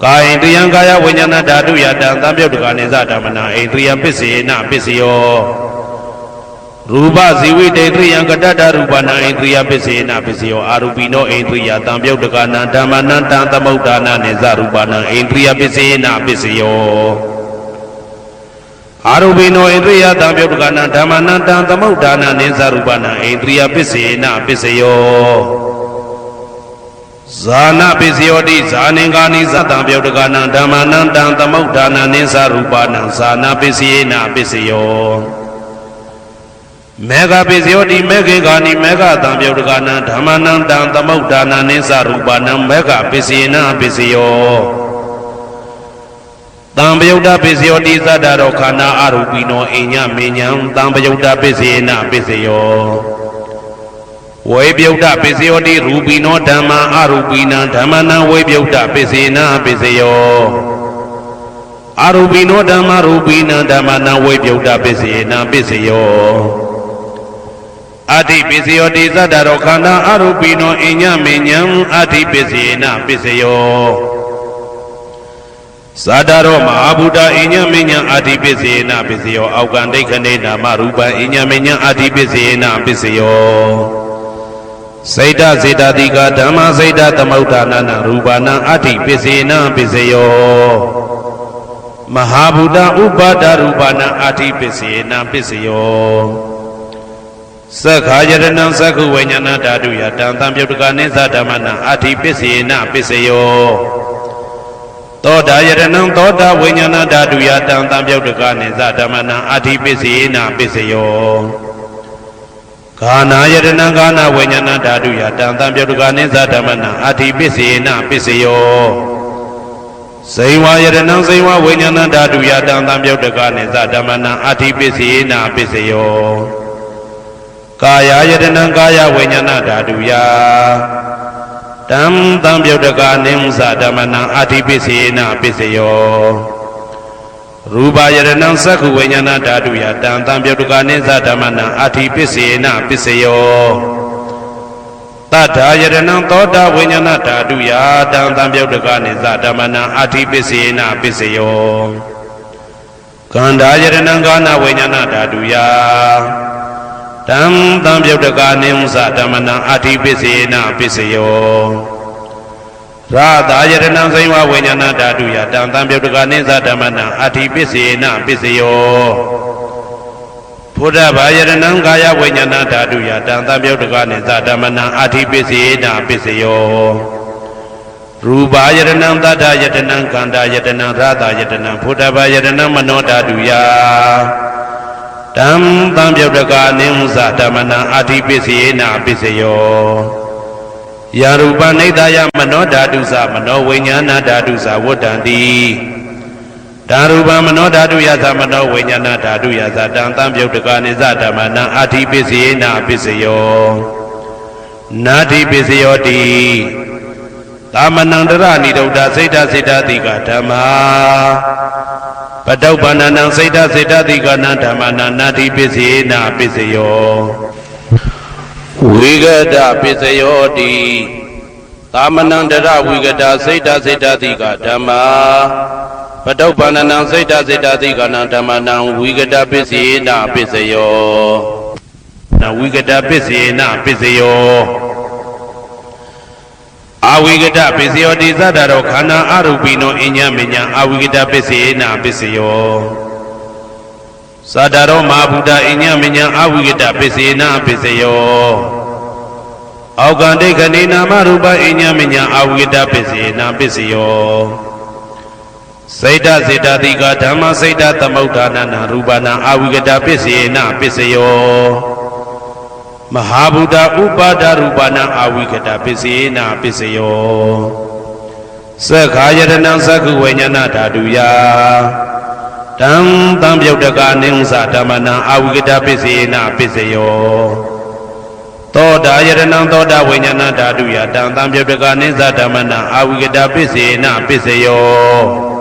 ကာယတယံကာယဝိညာဏဓာတုယတံသံပြုတ်တကနိသဓမ္မနာအိန္ဒြိယပစ္စေနပစ္စယောရူပဇီဝိတေတယံကတ္တရူပနာအိန္ဒြိယပစ္စေနပစ္စယောအာရူပိနောအိန္ဒြိယသံပြုတ်တကနာဓမ္မနံတံသမုဒ္ဒါနာနိသရူပနာအိန္ဒြိယပစ္စေနပစ္စယောအာရူပိနောအိန္ဒြိယသံပြုတ်တကနာဓမ္မနံတံသမုဒ္ဒါနာနိသရူပနာအိန္ဒြိယပစ္စေနပစ္စယောဇာနာပစ္စယောတိဇာနေကာနိသတံပြုတ်တကနာဓမ္မနံတံသမုဒ္ဒါနာနိသရူပနာဇာနာပစ္စယေနပစ္စယောမေဃပစ္စယောတိမေခေကာနိမေဃတံပြုတ်တကနာဓမ္မနံတံသမုဒ္ဒါနာနိသရူပနာမေဃပစ္စယေနပစ္စယောတံပယုတ်တပစ္စယောတိသတ္တရောခန္ဓာအရူပိနောအိညမေညံတံပယုတ်တပစ္စယေနပစ္စယောဝေပြုတ်တပစ္စယောတိရူပိနောဓမ္မာအရူပိနံဓမ္မနံဝေပြုတ်တပစ္စေနပစ္စယောအရူပိနောဓမ္မာရူပိနံဓမ္မနံဝေပြုတ်တပစ္စေနပစ္စယောအတ္တိပစ္စယောတိသတ္တရောခန္ဓာအရူပိနောအိညမေညံအတ္တိပစ္စေနပစ္စယောသတ္တရောမဟာဗုဒ္ဓအိညမေညံအတ္တိပစ္စေနပစ္စယောအောက်ကံဒိဋ္ဌနေနာမရူပံအိညမေညံအတ္တိပစ္စေနပစ္စယောစေတစေတတိကဓမ္မစေတသမုဒ္ဒါနရူပနာအတ္တိပစ္စေနပစ္စယောမဟာဗုဒ္ဓဥပါဒရူပနာအတ္တိပစ္စေနပစ္စယောသက္ခာယတနံသက္ခုဝိညာဏဓာတုယတံသံပြုတ်တကနိသဓမ္မနာအတ္တိပစ္စေနပစ္စယောသောတာယတနံသောတာဝိညာဏဓာတုယတံသံပြုတ်တကနိသဓမ္မနာအတ္တိပစ္စေနပစ္စယောကာနာယတနံကာနာဝိညာဏဓာတုယတံသံပြုတ်တကနိသဓမ္မနာအတ္တိပစ္စေနပစ္စယောဇိဝယတနံဇိဝဝိညာဏဓာတုယတံသံပြုတ်တကနိသဓမ္မနာအတ္တိပစ္စေနပစ္စယောကာယယတနံကာယဝိညာဏဓာတုယတံသံပြုတ်တကနိသဓမ္မနာအတ္တိပစ္စေနပစ္စယောရူပယတနံသက္ခုဝိညာဏဓာတုယတံသံပြုတ်တကနိသဓမ္မနာအတ္တိပစ္စေနပစ္စယောတတ္ထာယတနံသောတာဝိညာဏဓာတုယတံသံပြုတ်တကနိသဓမ္မနာအတ္တိပစ္စေနပစ္စယောကန္ဓာယတနံကာနဝိညာဏဓာတုယတံသံပြုတ်တကနိသဓမ္မနာအတ္တိပစ္စေနပစ္စယောရာသာယတနံဇိဝဝိညာဏဓာတုယတံသံပြုတ်တကနိသဓမ္မနာအတ္တိပစ္စေနပစ္စယောဘုဒ္ဓဘာယတနံကာယဝိညာဏဓာတုယတံသံပြုတ်တကနိသဓမ္မနာအတ္တိပစ္စေနပစ္စယောရူပယတနံသတ္တယတနံကန္တာယတနံရာသာယတနံဘုဒ္ဓဘာယတနံမနောဓာတုယတံသံပြုတ်တကနိသဓမ္မနာအတ္တိပစ္စေနပစ္စယောယာရူပနိဒာယမနောဓာတုသမနောဝိညာဏဓာတုသဝတ္တံတိဓာရူပမနောဓာတုယသမနောဝိညာဏဓာတုယသတံသံပြုတ်တကနိသဓမ္မနာအတ္တိပစ္စေနပစ္စယောနာတိပစ္စယောတိသမနံတရဏိဒုဒ္ဒစေတစေတတိကဓမ္မာပတုပ္ပန္နံစေတစေတတိကနံဓမ္မနာနာတိပစ္စေနပစ္စယောဝိဂဒပစ္စယောတိသမနံတရဝိဂဒစေတစေတတိကဓမ္မာပတုပ္ပန္နံစေတစေတတိကနံဓမ္မနံဝိဂဒပစ္စေနပစ္စယောနဝိဂဒပစ္စေနပစ္စယောအဝိဂဒပစ္စယောတိသတ္တရောခန္ဓာအရူပိနောအညမေညအဝိဂဒပစ္စေနပစ္စယောသတ္တရောမဟာဗုဒ္ဓအညမေညအဝိဂဒပစ္စေနပစ္စယောအောက်ကံဒိဋ္ဌနေနာမရူပအညမေညအဝိဂဒပစ္စေနပစ္စယောစေတစေတတိကဓမ္မစေတသမုဒ္ဒါနရူပနာအဝိဂဒပစ္စေနပစ္စယောမဟာဗုဒ္ဓဥပါဒရူပနာအဝိကတပစ္စေနပစ္စယောသက္ခာယတနံသက္ခုဝိညာဏဓာတုယတံသံပြုတ်တကနိသဓမ္မနာအဝိကတပစ္စေနပစ္စယောသောတာယတနံသောတာဝိညာဏဓာတုယတံသံပြုတ်တကနိသဓမ္မနာအဝိကတပစ္စေနပစ္စယော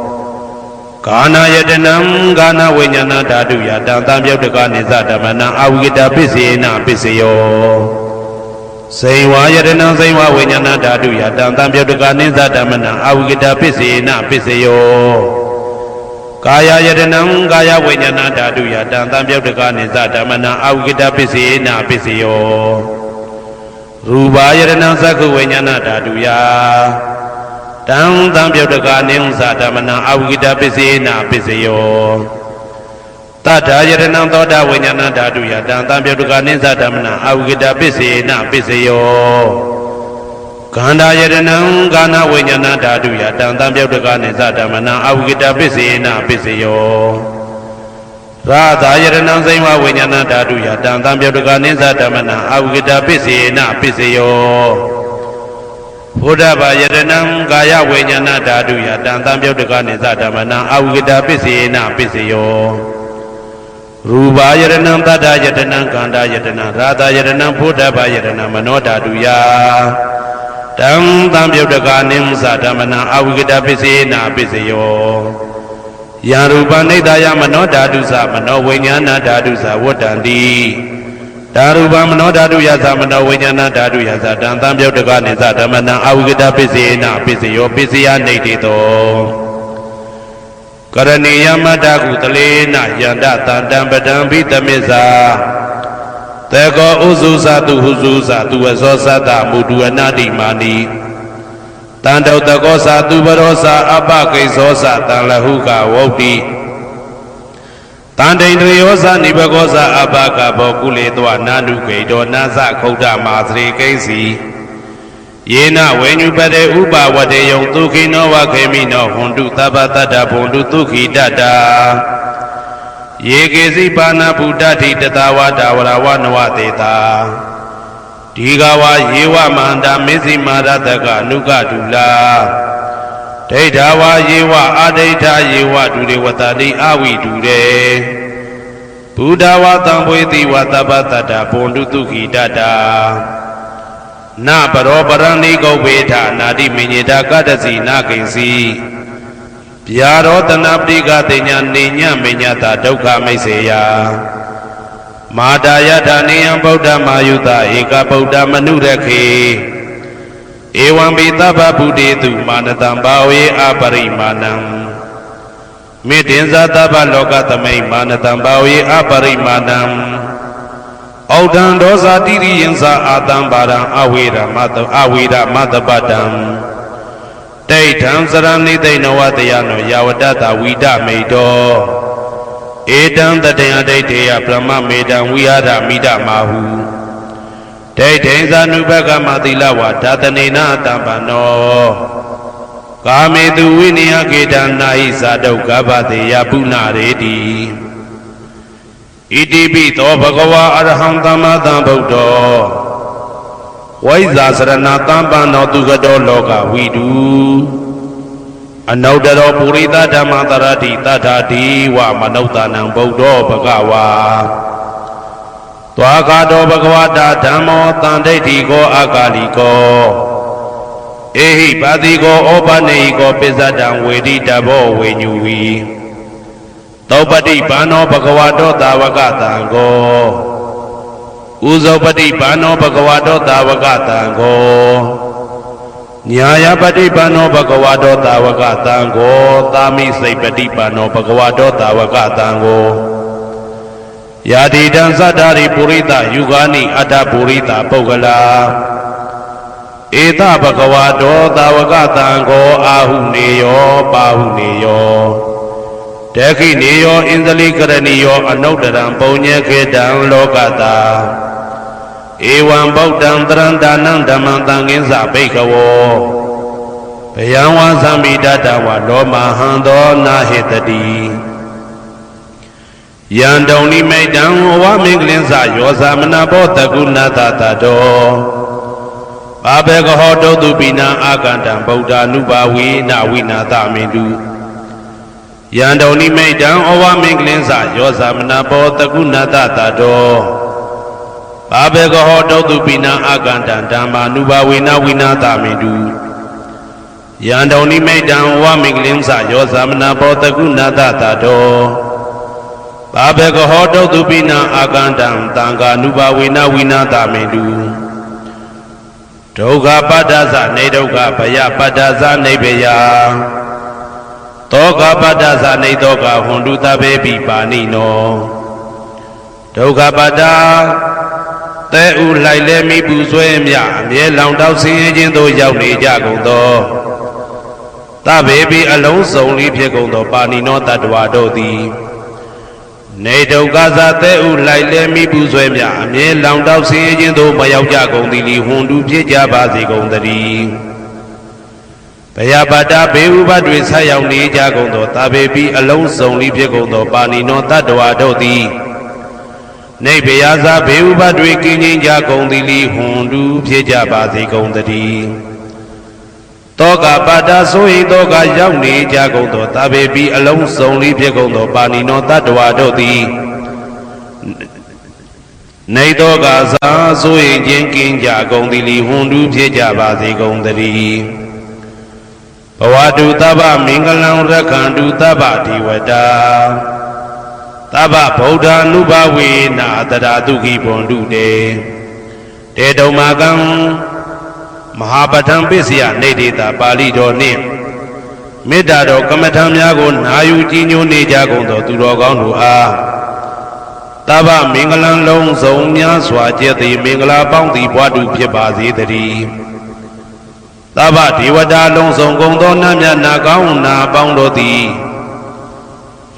ကာနာယတနံကာနာဝိညာဏဓာတုယတံသံပြုတ်တကနိသဓမ္မနာအဝိကတပစ္စေနပစ္စယော စိန်ဝါယတနံစိန်ဝဝိညာဏဓာတုယတံတံပြုတ်တကနိစ္စဓမ္မနံအဝိကတပစ္စေနပစ္စယောကာယယတနံကာယဝိညာဏဓာတုယတံတံပြုတ်တကနိစ္စဓမ္မနံအဝိကတပစ္စေနပစ္စယောရူပယတနံသက္ခဝိညာဏဓာတုယတံတံပြုတ်တကနိစ္စဓမ္မနံအဝိကတပစ္စေနပစ္စယောတထာယတနံသောတာဝိညာဏဓာတုယတံတံပြုတ်တကနိစ္စဓမ္မနံအဝိကတပစ္စေနပစ္စယောခန္ဓာယတနံကာဏဝိညာဏဓာတုယတံတံပြုတ်တကနိစ္စဓမ္မနံအဝိကတပစ္စေနပစ္စယောရာသာယတနံစိမဝိညာဏဓာတုယတံတံပြုတ်တကနိစ္စဓမ္မနံအဝိကတပစ္စေနပစ္စယောဘုဒ္ဓဘာယတနံကာယဝိညာဏဓာတုယတံတံပြုတ်တကနိစ္စဓမ္မနံအဝိကတပစ္စေနပစ္စယောရူပယတနံတတ္တယတနံခန္ဓာယတနံရာသယတနံဘုဒ္ဓဘာယတနံမနောဓာတုယတံတံပြုတ်တကနိစ္စဓမ္မနံအဝိကတပစ္စေနပစ္စယောယံရူပနိဒာယမနောဓာတုသမနောဝိညာဏဓာတုသဝတ္တံတိဓာရူပမနောဓာတုယသမနောဝိညာဏဓာတုယသတံတံပြုတ်တကနိစ္စဓမ္မနံအဝိကတပစ္စေနပစ္စယောပစ္စယနေတိတောကရဏီယမတ္တကုတလေနယန္တတံတံပတံဘိတမေဇာတေကောဥစုသတုဟုစုသတုဝဇောသတ္တမုဒုအနာတိမာနိတံတောတကောသတုပရောသအပကိဇောသတံလဟုကဝုတ်တိတံဒိန္ဒယောသနိဘကောသအပကဘောကုလေတောနာနုဂိတောနာသခုဒ္ဓမာသရေကိစီယေနဝေညုပတေဥပဝတေယံဒုခိနောဝခေမိနောဟွန်တုသဗ္ဗတတ္တဘုံတုဒုခိတတ္တာယေကေစီပါဏဗုဒ္ဓတိတတဝါဒဝရဝနဝတေတာဒီဃဝါယေဝမန္တမေဇိမာရတကအနုကဒုလာဒိဋ္ဌဝါယေဝအဒိဋ္ဌယေဝဒုရေဝတတိအဝိဒုရေဘုဒ္ဓဝါတံဘွေတိဝသဗ္ဗတတ္တဘုံတုဒုခိတတ္တာနပရောပရဏိကုဗ္ဗေထနာတိမညေတာကတ္တစီနာကိဉ္စီဗျာရောတနာပိကတိညာနေညမညတာဒုက္ခမိတ်စေယမာတာယထာနေယံဗုဒ္ဓမာယုတဧကဗုဒ္ဓမနုရခေဧဝံပိသဗ္ဗဗုတေတုမာနတံဘာဝေအပရိမာဏံမေတ္တင်္ဇသဗ္ဗလောကသမိမာနတံဘာဝေအပရိမာဏံဩဒံဒောဇာတိရိယံသာအာတံပါရံအဝေရမတပတံဒိဋ္ဌံစရဏိသိဏဝတယနောယာဝတ္တဝိဒမေတောဧတံတတေယဒိဋ္ဌေယဗြဟ္မမေတံဝိဟာရမိဒမာဟုဒိဋ္ဌိဇာနုဘကမသီလဝါဓာတနေနတံပနောကာမေတုဝိနိယကေတံနာဟိဇာတုကဗ္ဗတေယပုဏ္ဏရေတိဣတိပိသောဘဂဝါအရဟံသမ္မာသမ္ဗုဒ္ဓောဝိဇာစရဏတံပန္နောသူကတောလောကဝိတုအနုတ္တရောပုရိသဓမ္မတရတိတထာတိဝမနုဿာနံဗုဒ္ဓောဘဂဝါသွားခါတောဘဂဝတာဓမ္မောတန်ဒိဋ္ဌိကောအကာလိကောဧဟိပါတိကောဩပနေဟိကောပစ္စတံဝေတိတဘောဝေညူဝီသောပတိဘာနောဘဂဝတောတာဝကတံကောဥဇောပတိဘာနောဘဂဝတောတာဝကတံကောညာယပတိဘာနောဘဂဝတောတာဝကတံကောသာမိစိတ်ပတိဘာနောဘဂဝတောတာဝကတံကောယာတိတံသတ္တာရိပုရိသယုဂာနိအတ္တပုရိသပုဂ္ဂလာဧတဘဂဝတောတာဝကတံကောအာဟုနေယောပါဟုနေယောတေခိနေယောဣန္ဒလိကရဏီယောအနုတ္တရံပုံညေခေတံလောကတာဧဝံဗုဒ္ဓံတရံဒါနံဓမ္မံသံဃင်းစဘိက္ခဝောဘယံဝါသံမိတတဝလောမဟံသောနာဟိတတိယံတုံနိမိတံဝမင်္ဂလင်းစယောသမနဘောတကုဏတတတောဘာဘေကဟောတုတုပိနံအာကန္တံဗုဒ္ဓ ानु ဘာဝေနဝိနာသမိတုယံတုံနိမိတံဩဝမင်္ဂလင်းစယောသမနဘောတကုဏတတတောဘာဘေကဟောတုတုပိနံအာကန္တံဓမ္မာနုဘာဝေနဝိနာသမိတုယံတုံနိမိတံဩဝမင်္ဂလင်းစယောသမနဘောတကုဏတတတောဘာဘေကဟောတုတုပိနံအာကန္တံတံဃာနုဘာဝေနဝိနာသမိတုဩ ဒုက္ခပတ္တသနေဒုက္ခဘယပတ္တသနေဘယသောကပတ္တသနေသောကဟွန်တုတဘေပိပါဏိနောဒုက္ခပတ္တသဲဥလိုက်လဲမိပူဆွဲမြအမြဲလောင်တောက်ဆင်းရဲခြင်းသို့ရောက်နေကြကုန်သောသဗ္ဗေပိအလုံးစုံလေးဖြစ်ကုန်သောပါဏိနောတတ္တဝါတို့သည်နေဒုက္ခသာသဲဥလိုက်လဲမိပူဆွဲမြအမြဲလောင်တောက်ဆင်းရဲခြင်းသို့မရောက်ကြကုန်သည်လီဟွန်တုဖြစ်ကြပါစေကုန်သတည်းဘယပတ္တဘေဥပတွေဆက်ရောက်နေကြကုန်သောသဗ္ဗေပိအလုံးစုံလေးဖြစ်ကုန်သောပါဏိနောတတ္တဝါတို့သည်နေဘယသာဘေဥပတွေကင်းငြိမ်းကြကုန်သည်လီဟွန်တုဖြစ်ကြပါစေကုန်သတည်းတောကပတ္တဆိုဟိတောကရောက်နေကြကုန်သောသဗ္ဗေပိအလုံးစုံလေးဖြစ်ကုန်သောပါဏိနောတတ္တဝါတို့သည်နေတောကသာဆိုဟိခြင်းကင်းကြကုန်သည်လီဟွန်တုဖြစ်ကြပါစေကုန်သတည်းဘဝတုသဗ္ဗမင်္ဂလံရက္ခန္တုသဗ္ဗဒေဝတာသဗ္ဗဗုဒ္ဓ ानु ဘဝေနာတရာတုခိဘွန်တုတေတုံမာကံမဟာပဋ္ဌံပစ္စယနေတေတာပါဠိတော်နှင့်မေတ္တာတော်ကမ္မထံများကိုနာယူကြည်ညိုနေကြကုန်သောသူတော်ကောင်းတို့အားသဗ္ဗမင်္ဂလံလုံးစုံများစွာကျက်သည်မင်္ဂလာပေါင်းသည်ဘွားတုဖြစ်ပါစေတည်းသဗ္ဗဒေဝတာလုံးစုံကုန်သောနတ်မြတ်နာကောင်းနာပေါင်းတို့သည်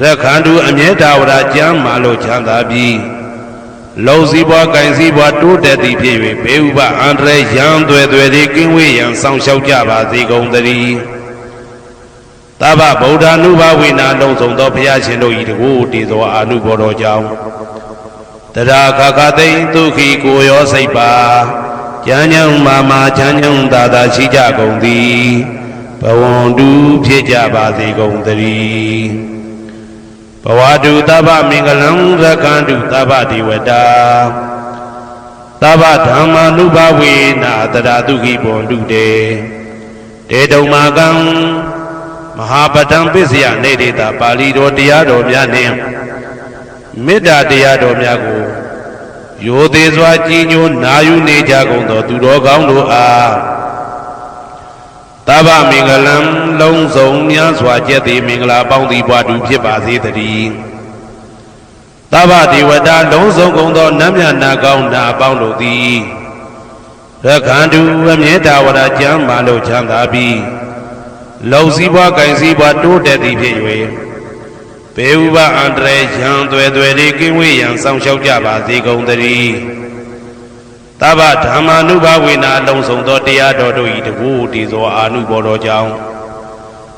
ရက္ခန္တုအမြဲတဝရကျမ်းမာလို့ချမ်းသာပြီးလုံစည်းပွားကင်စည်းပွားတိုးတက်သည်ဖြစ်၍ဘေဥပအန္တရာယ်ရန်သွဲသွဲသည်ကင်းဝေးရန်ဆောင်ရှောက်ကြပါစေကုန်သတည်းသဗ္ဗဗုဒ္ဓ ानु ဘဝေနာလုံးစုံသောဘုရားရှင်တို့၏တကူတည်သောအာနုဘောတော်ကြောင့်တရာခခသိမ့်ဒုက္ခိကိုရောစိတ်ပါဉာဏ်ဉာဏ်မာမာချမ်းချမ်းသာသာရှိကြကုန်သည်ဘဝန္တုဖြစ်ကြပါစေကုန်သတည်းဘဝတုသဗ္ဗမင်္ဂလံရက္ခန္တုသဗ္ဗဒေဝတာသဗ္ဗဓမ္မာနုဘဝေနာတရာတုခိဘွန်တုတေတုံမာကံမဟာပဋ္ဌံပစ္စယနေတေတာပါဠိတော်တရားတော်များနှင့်မေတ္တာတရားတော်များကိုရိုသေစွာကြည်ညိုနာယူနေကြကုန်သောသူတော်ကောင်းတို့အားသဗ္ဗမင်္ဂလံလုံးစုံများစွာကျက်သည်မင်္ဂလာပေါင်းသည်ဘွားတုဖြစ်ပါစေတည်းသဗ္ဗဒေဝတာလုံးစုံကုန်သောနတ်မြတ်နာကောင်းနာပေါင်းတို့သည်ရက္ခန္တုအမြဲတဝရကျမ်းမာလို့ချမ်းသာပြီးလုံစည်းပွားကင်စည်းပွားတိုးတက်သည်ဖြစ်၍ဘေဥပအန္တရာယ်ရန်သွဲသွဲလေးကင်းဝေးရန်ဆောင်ရှောက်ကြပါစေကုန်သတည်းသဗ္ဗဓမ္မာနုဘဝေနာလုံးစုံသောတရားတော်တို့၏တကူတည်သောအာနုဘောတော်ကြောင့်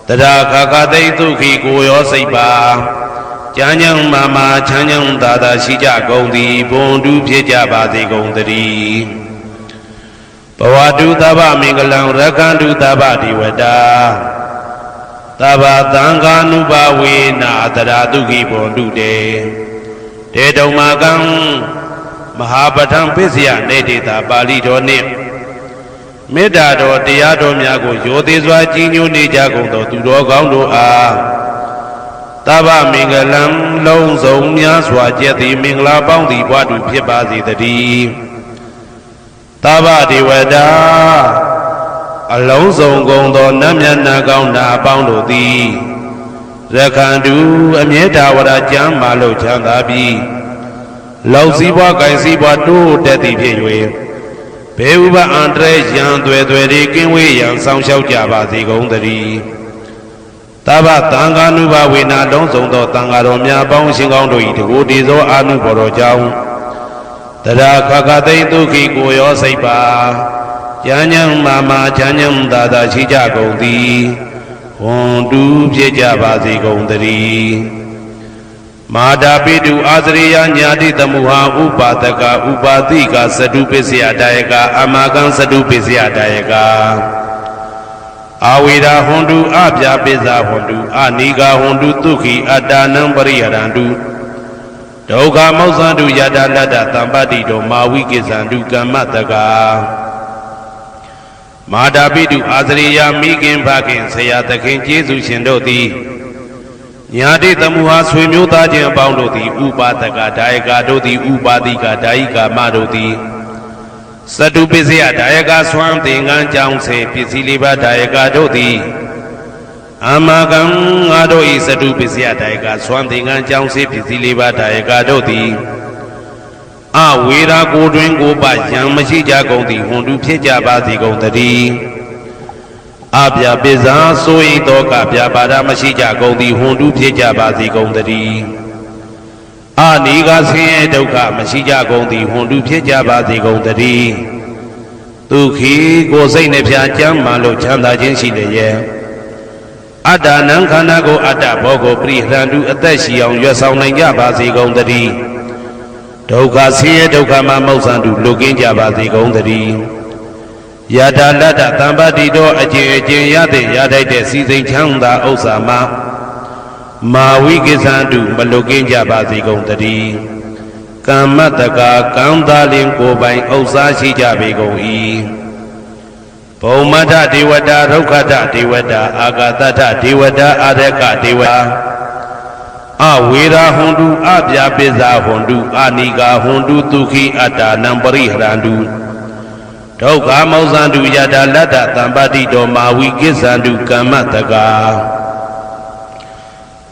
တရာခခသိမ့်ဒုက္ခိကိုရောစိတ်ပါဉာဏ်ဉာဏ်မာမာချမ်းချမ်းသာသာရှိကြကုန်သည်ဘွန်တုဖြစ်ကြပါစေကုန်သတည်းဘဝတုသဗ္ဗမင်္ဂလံရက္ခန္တုသဗ္ဗဒေဝတာသဗ္ဗသံဃာနုဘဝေနာတရာတုခိဘွန်တုတေတုံမာကံမဟာပဋ္ဌံပစ္စယနေတေတာပါဠိတော်နှင့်မေတ္တာတော်တရားတော်များကိုရိုသေစွာကြည်ညိုနေကြကုန်သောသူတော်ကောင်းတို့အားသဗ္ဗမင်္ဂလံလုံးစုံများစွာကျက်သည်မင်္ဂလာပေါင်းသည်ဘွားတုဖြစ်ပါစေတည်းသဗ္ဗဒေဝတာအလုံးစုံကုန်သောနတ်မြတ်နာကောင်းနာပေါင်းတို့သည်ရက္ခန္တုအမြဲတဝရကျမ်းမာလို့ချမ်းသာပြီးလုံစည်းပွားကင်စည်းပွားတိုးတက်သည်ဖြစ်၍ဘေဥပအန္တရာယ်ရန်သွဲသွဲသည်ကင်းဝေးရန်ဆောင်ရှောက်ကြပါစေကုန်သတည်းသဗ္ဗသံဃာနုဘဝေနာလုံးစုံသောသံဃာတော်များပေါင်းရှင်ကောင်းတို့၏တကူတည်သောအာနုဘော်တော်ကြောင့်တရာခခသိမ့်ဒုက္ခိကိုရောစိတ်ပါဉာဏ်ဉာဏ်မာမာချမ်းချမ်းသာသာရှိကြကုန်သည်ဟွန်တုဖြစ်ကြပါစေကုန်သတည်းမာတာပိတုအာသရိယညာတိတမုဟာဥပါဒကဥပါတိကသတုပစ္စယတာယကအမကံသတုပစ္စယတာယကအာဝေရာဟွန်တုအပြာပိစ္ဆာဟွန်တုအနိဂါဟွန်တုဒုက္ခိအတ္တနံပရိယရန္တုဒုက္ခမောဇ္ဇန္တုယတလတ္တသံပတ္တိတောမာဝိကိစ္ဆန္တုကမ္မတကာမာတာပိတုအာသရိယမိခင်ဖခင်ဆရာသခင်ကျေးဇူးရှင်တို့သည်ညာတိတမုဟာဆွေမျိုးသားချင်းအပေါင်းတို့သည်ဥပါဒကဒါယကတို့သည်ဥပါတိကဒါယိကာမတို့သည်သ စတုပစ္စယဒါယကဆွမ်းသင်္ကန်းကြောင့်စေပစ္စည်းလေးပါးဒါယကတို့သည်အာမကံငါတို့ဤစတုပစ္စယဒါယကဆွမ်းသင်္ကန်းကြောင့်စေပစ္စည်းလေးပါးဒါယကတို့သည်အဝေရာကိုတွင်ကိုပယံမရှိကြကုန်သည်ဟွန်တုဖြစ်ကြပါစေကုန်တည်းအပြပိဇာဆိုရင်တော့ကပြပါဒမရှိကြကုန်သည်ဟွန်တုဖြစ်ကြပါစေကုန်တည်းအာနိကဆင်းရဲဒုက္ခမရှိကြကုန်သည်ဟွန်တုဖြစ်ကြပါစေကုန်တည်းဒုက္ခိကိုစိတ်နှပြကြမ်းမှလို့ချမ်းသာခြင်းရှိလေရဲ့အတ္တနံခန္ဓာကိုအတ္တဘောကိုပရိဟရန္တုအသက်ရှိအောင်ရွတ်ဆောင်နိုင်ကြပါစေကုန်တည်းဒုက္ခဆင်းရဲဒုက္ခမှမောက္ခန္တုလွတ်ကင်းကြပါစေကုန်တည်းယတာလတ္တသံပတိတော်အကျင့်အကျင့်ရတဲ့ရထိုက်တဲ့စီစိန်ချမ်းသာဥစ္စာမှာမာဝိကိသန္တုမလွတ်ကင်းကြပါစေကုန်တည်းကမ္မတကာကံသားလင်ကိုယ်ပိုင်ဥစ္စာရှိကြပေကုန်၏ဘုံမထဒေဝတာဒုက္ခတဒေဝတာအာဂတထဒေဝတာအာရကဒေဝတာအဝေရာဟွန်တုအပြပိဇာဟွန်တုအာနိကာဟွန်တုဒုက္ခိအတ္တနံပရိဟရန္တုဒုက္ခမောဇန္တုယတာလတ္တသံပတိတော်မာဝိကိသန္တုကမ္မတကာ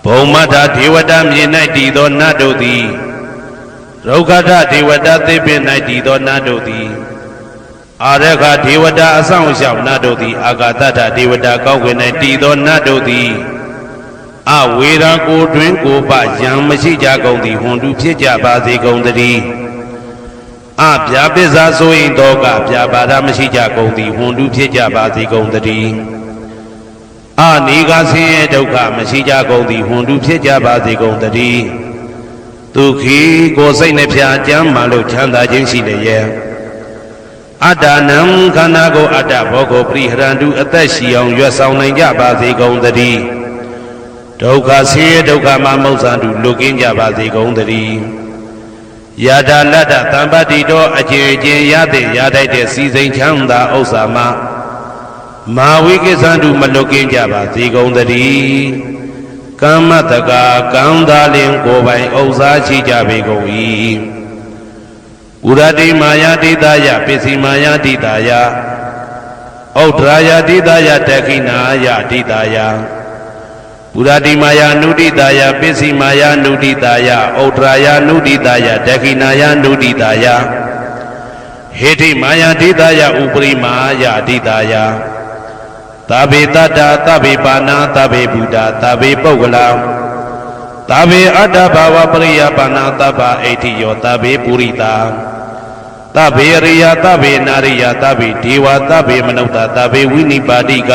ဘုံမထဒေဝတာမြေ၌တည်သောနတ်တို့သည်ဒုက္ခတဒေဝတာသေပင်၌တည်သောနတ်တို့သည်အာရခဒေဝတာအဆောင်ရှောက်နတ်တို့သည်အာဂတထဒေဝတာကောင်းကင်၌တည်သောနတ်တို့သည်အဝေရာကိုတွင်ကိုပယံမရှိကြကုန်သည်ဟွန်တုဖြစ်ကြပါစေကုန်တည်းအပြာပိဇာဆိုရင်တော့ကပြာပါဒမရှိကြကုန်သည်ဟွန်တုဖြစ်ကြပါစေကုန်တည်းအနိကဆင်းရဲဒုက္ခမရှိကြကုန်သည်ဟွန်တုဖြစ်ကြပါစေကုန်တည်းဒုက္ခိကိုစိတ်နှပြကြမ်းမှလို့ချမ်းသာခြင်းရှိလေရဲ့အတ္တနံခန္ဓာကိုအတ္တဘောကိုပရိဟရန္တုအသက်ရှိအောင်ရွတ်ဆောင်နိုင်ကြပါစေကုန်တည်းဒုက္ခဆင်းရဲဒုက္ခမှမောက္ခန္တုလွတ်ကင်းကြပါစေကုန်တည်းယတာလတ္တသံပတိတော်အကျင့်အကျင့်ရတဲ့ရထိုက်တဲ့စီစိန်ချမ်းသာဥစ္စာမှာမာဝိကိသန္တုမလွတ်ကင်းကြပါစေကုန်တည်းကမ္မတကာကံသားလင်ကိုယ်ပိုင်ဥစ္စာရှိကြပေကုန်၏ဥရတိမာယာတိတာယပစ္စည်းမာယာတိတာယဩဒရာယတိတာယတက္ခိနာယတိတာယပုရတိမာယာနုတိတာယပစ္စည်းမာယာနုတိတာယဩဒရာယနုတိတာယတက္ခိနာယနုတိတာယဟေတိမာယာတိတာယဥပရိမာယတိတာယသဗ္ဗေတတ္တသဗ္ဗေပါဏာသဗ္ဗေဗုဒ္ဓသဗ္ဗေပုဂ္ဂလာသဗ္ဗေအတ္တဘာဝပရိယပါဏာသဗ္ဗအိဋ္ဌိယောသဗ္ဗေပုရိတာသဗ္ဗေရိယသဗ္ဗေနာရိယသဗ္ဗေဒေဝသဗ္ဗေမနုဿသဗ္ဗေဝိနိပါတိက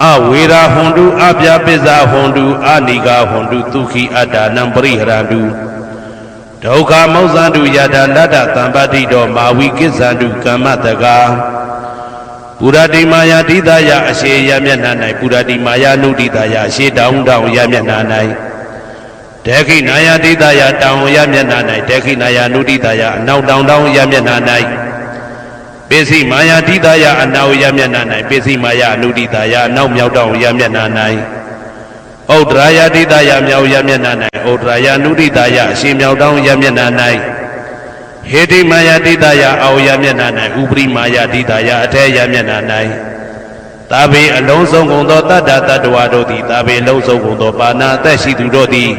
အဝေရာဟွန်တုအပြပိဇာဟွန်တုအာနိကာဟွန်တုဒုက္ခိအတ္တနံပရိဟရန္တုဒုက္ခမောက္ခန္တုယတာလတ္တသံပတိတော်မာဝိကိသန္တုကမ္မတကာပုရတိမာယာတိတာယအရှိယမျက်နှာ၌ပုရတိမာယာနုတိတာယအရှိတောင်းတောင်းယမျက်နှာ၌ဒေခိနာယတိတာယတောင်းယမျက်နှာ၌ဒေခိနာယနုတိတာယအနောက်တောင်းတောင်းယမျက်နှာ၌ပိစိမာယာတိတာယအနောက်ယမျက်နှာ၌ပိစိမာယာနုတိတာယအနောက်မြောက်တောင်းယမျက်နှာ၌ဩဒရာယတိတာယမြောက်ယမျက်နှာ၌ဩဒရာယနုတိတာယအရှိမြောက်တောင်းယမျက်နှာ၌ဟေတိမာယာတိတာယအောယမျက်နှာ၌ဥပရိမာယာတိတာယအထေယမျက်နှာ၌သာဘေအလုံးစုံကုန်သောတတ္တတ္တဝါတို့သည်သာဘေအလုံးစုံကုန်သောပါဏာအသက်ရှိသူတို့သည်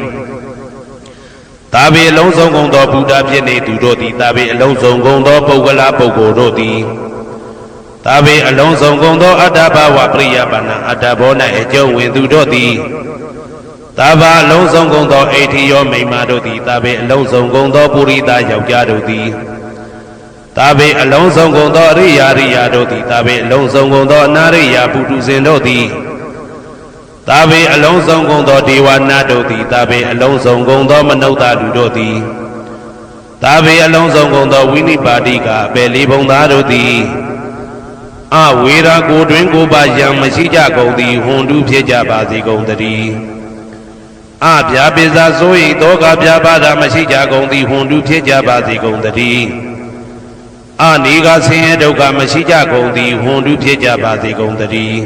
သာဘေအလုံးစုံကုန်သောဘုဒ္ဓဖြစ်နေသူတို့သည်သာဘေအလုံးစုံကုန်သောပုဂ္ဂလာပုဂ္ဂိုလ်တို့သည်သာဘေအလုံးစုံကုန်သောအတ္တဘာဝပရိယပါဏာအတ္တဘော၌အကျုံးဝင်သူတို့သည်သာဘာအလုံးစုံကုန်သောအိဋ္ဌိယောမိမ္မာတို့သည်သာဘေအလုံးစုံကုန်သောပုရိသယောက်ျားတို့သည်သာဘေအလုံးစုံကုန်သောအရိယာရိယာတို့သည်သာဘေအလုံးစုံကုန်သောအနာရိယာပုထုဇဉ်တို့သည်သာဘေအလုံးစုံကုန်သောဒေဝနာတို့သည်သာဘေအလုံးစုံကုန်သောမနုဿလူတို့သည်သာဘေအလုံးစုံကုန်သောဝိနိပါတိကအပေလေးဘုံသားတို့သည်အဝေရာကိုတွင်ကိုပါယံမရှိကြကုန်သည်ဟွန်တုဖြစ်ကြပါစေကုန်တည်းအပြာပိဇာဆို၏တောကပြာပါဒမရှိကြကုန်သည်ဟွန်တုဖြစ်ကြပါစေကုန်တည်းအနိကဆင်းရဲဒုက္ခမရှိကြကုန်သည်ဟွန်တုဖြစ်ကြပါစေကုန်တည်း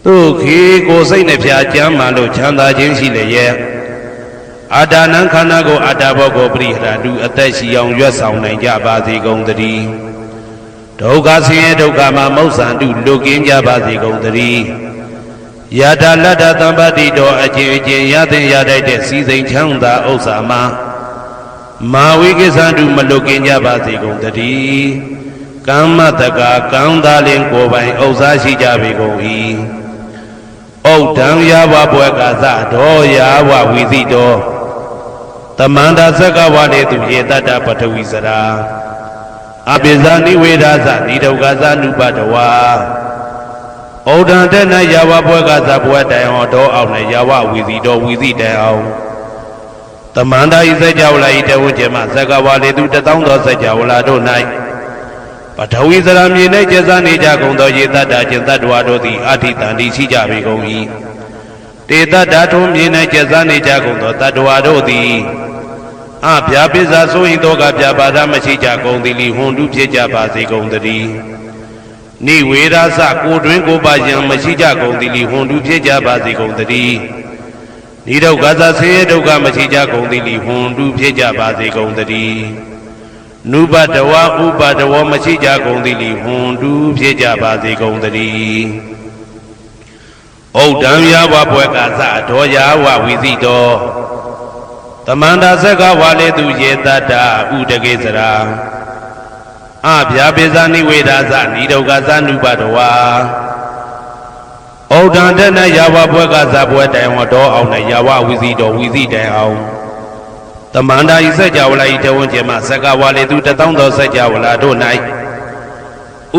ဒုက္ခိကိုစိတ်နှပြကြမ်းမှလို့ချမ်းသာခြင်းရှိလေရဲ့ အာတာနံခန္ဓာကိုအာတာဘောကိုပရိဟရတုအသက်ရှိအောင်ရွတ်ဆောင်နိုင်ကြပါစေကုန်သတည်းဒုက္ခဆင်းရဲဒုက္ခမှာမௌဆန္တုလွတ်ကင်းကြပါစေကုန်သတည်းယတာလတ္တသံပတိတော်အကျဉ်အကျဉ်ရသင်ရတတ်တဲ့စီစိန်ချမ်းသာဥစ္စာမှာမာဝိကိသန္တုမလွတ်ကင်းကြပါစေကုန်သတည်းကမ္မတကာကံသာလင်ကိုယ်ပိုင်ဥစ္စာရှိကြပေကုန်၏ဩဒံယာဝဘွယ်ကသတော်ယာဝဝီသိတော်သမန္တာသက္ကဝါလေသူယေတတ္တပထဝီစရာအပိဇာနိဝေဒသနိဒုက္ခသနုပတဝါဩဒံတဲ့၌ယာဝဘွယ်ကသဘွယ်တိုင်အောင်တော်အောင်နဲ့ယာဝဝီသိတော်ဝီသိတိုင်အောင်သမန္တာဤစကြဝဠာဤတဝကျမသက္ကဝါလေသူတသောသောစကြဝဠာတို့၌ပထဝီစရာမြေ၌ကျဇာနေကြကုန်သောယေတတ္တကျင်တ္တဝါတို့သည်အာထိတန်တိရှိကြပေကုန်၏တေတ္တထုံးမြေ၌ကျဇာနေကြကုန်သောတတ္တဝါတို့သည်အဗျာပိဇာဆိုရင်တော့ကဗျာပါဒမရှိကြကုန်သည်လီဟွန်တုဖြစ်ကြပါစေကုန်တည်းနိဝေရသကိုတွင်ကိုပါယံမရှိကြကုန်သည်လီဟွန်တုဖြစ်ကြပါစေကုန်တည်းနိဒုက္ခသဆေဒုက္ခမရှိကြကုန်သည်လီဟွန်တုဖြစ်ကြပါစေကုန်တည်းနုပတဝဥပတဝမရှိကြကုန်သည်လီဟွန်တုဖြစ်ကြပါစေကုန်တည်းဩဒံယာဝဘွယ်ကသဒောယာဝဝီသိတော်သမန္တာသက္ကဝါလေသူယေတတ္တဥဒကေစရာအဗျာပိဇာနိဝေဒသနိဒုက္ခသနုပတဝါဩဒံတနယာဝဘွယ်ကသဘွယ်တိုင်ဝတော်အောင်နဲ့ယာဝဝီသိတော်ဝီသိတိုင်အောင်သမန္တာဤစကြဝဠာဤတဝန်းကျမသက္ကဝါလေသူတသောသောစကြဝဠာတို့၌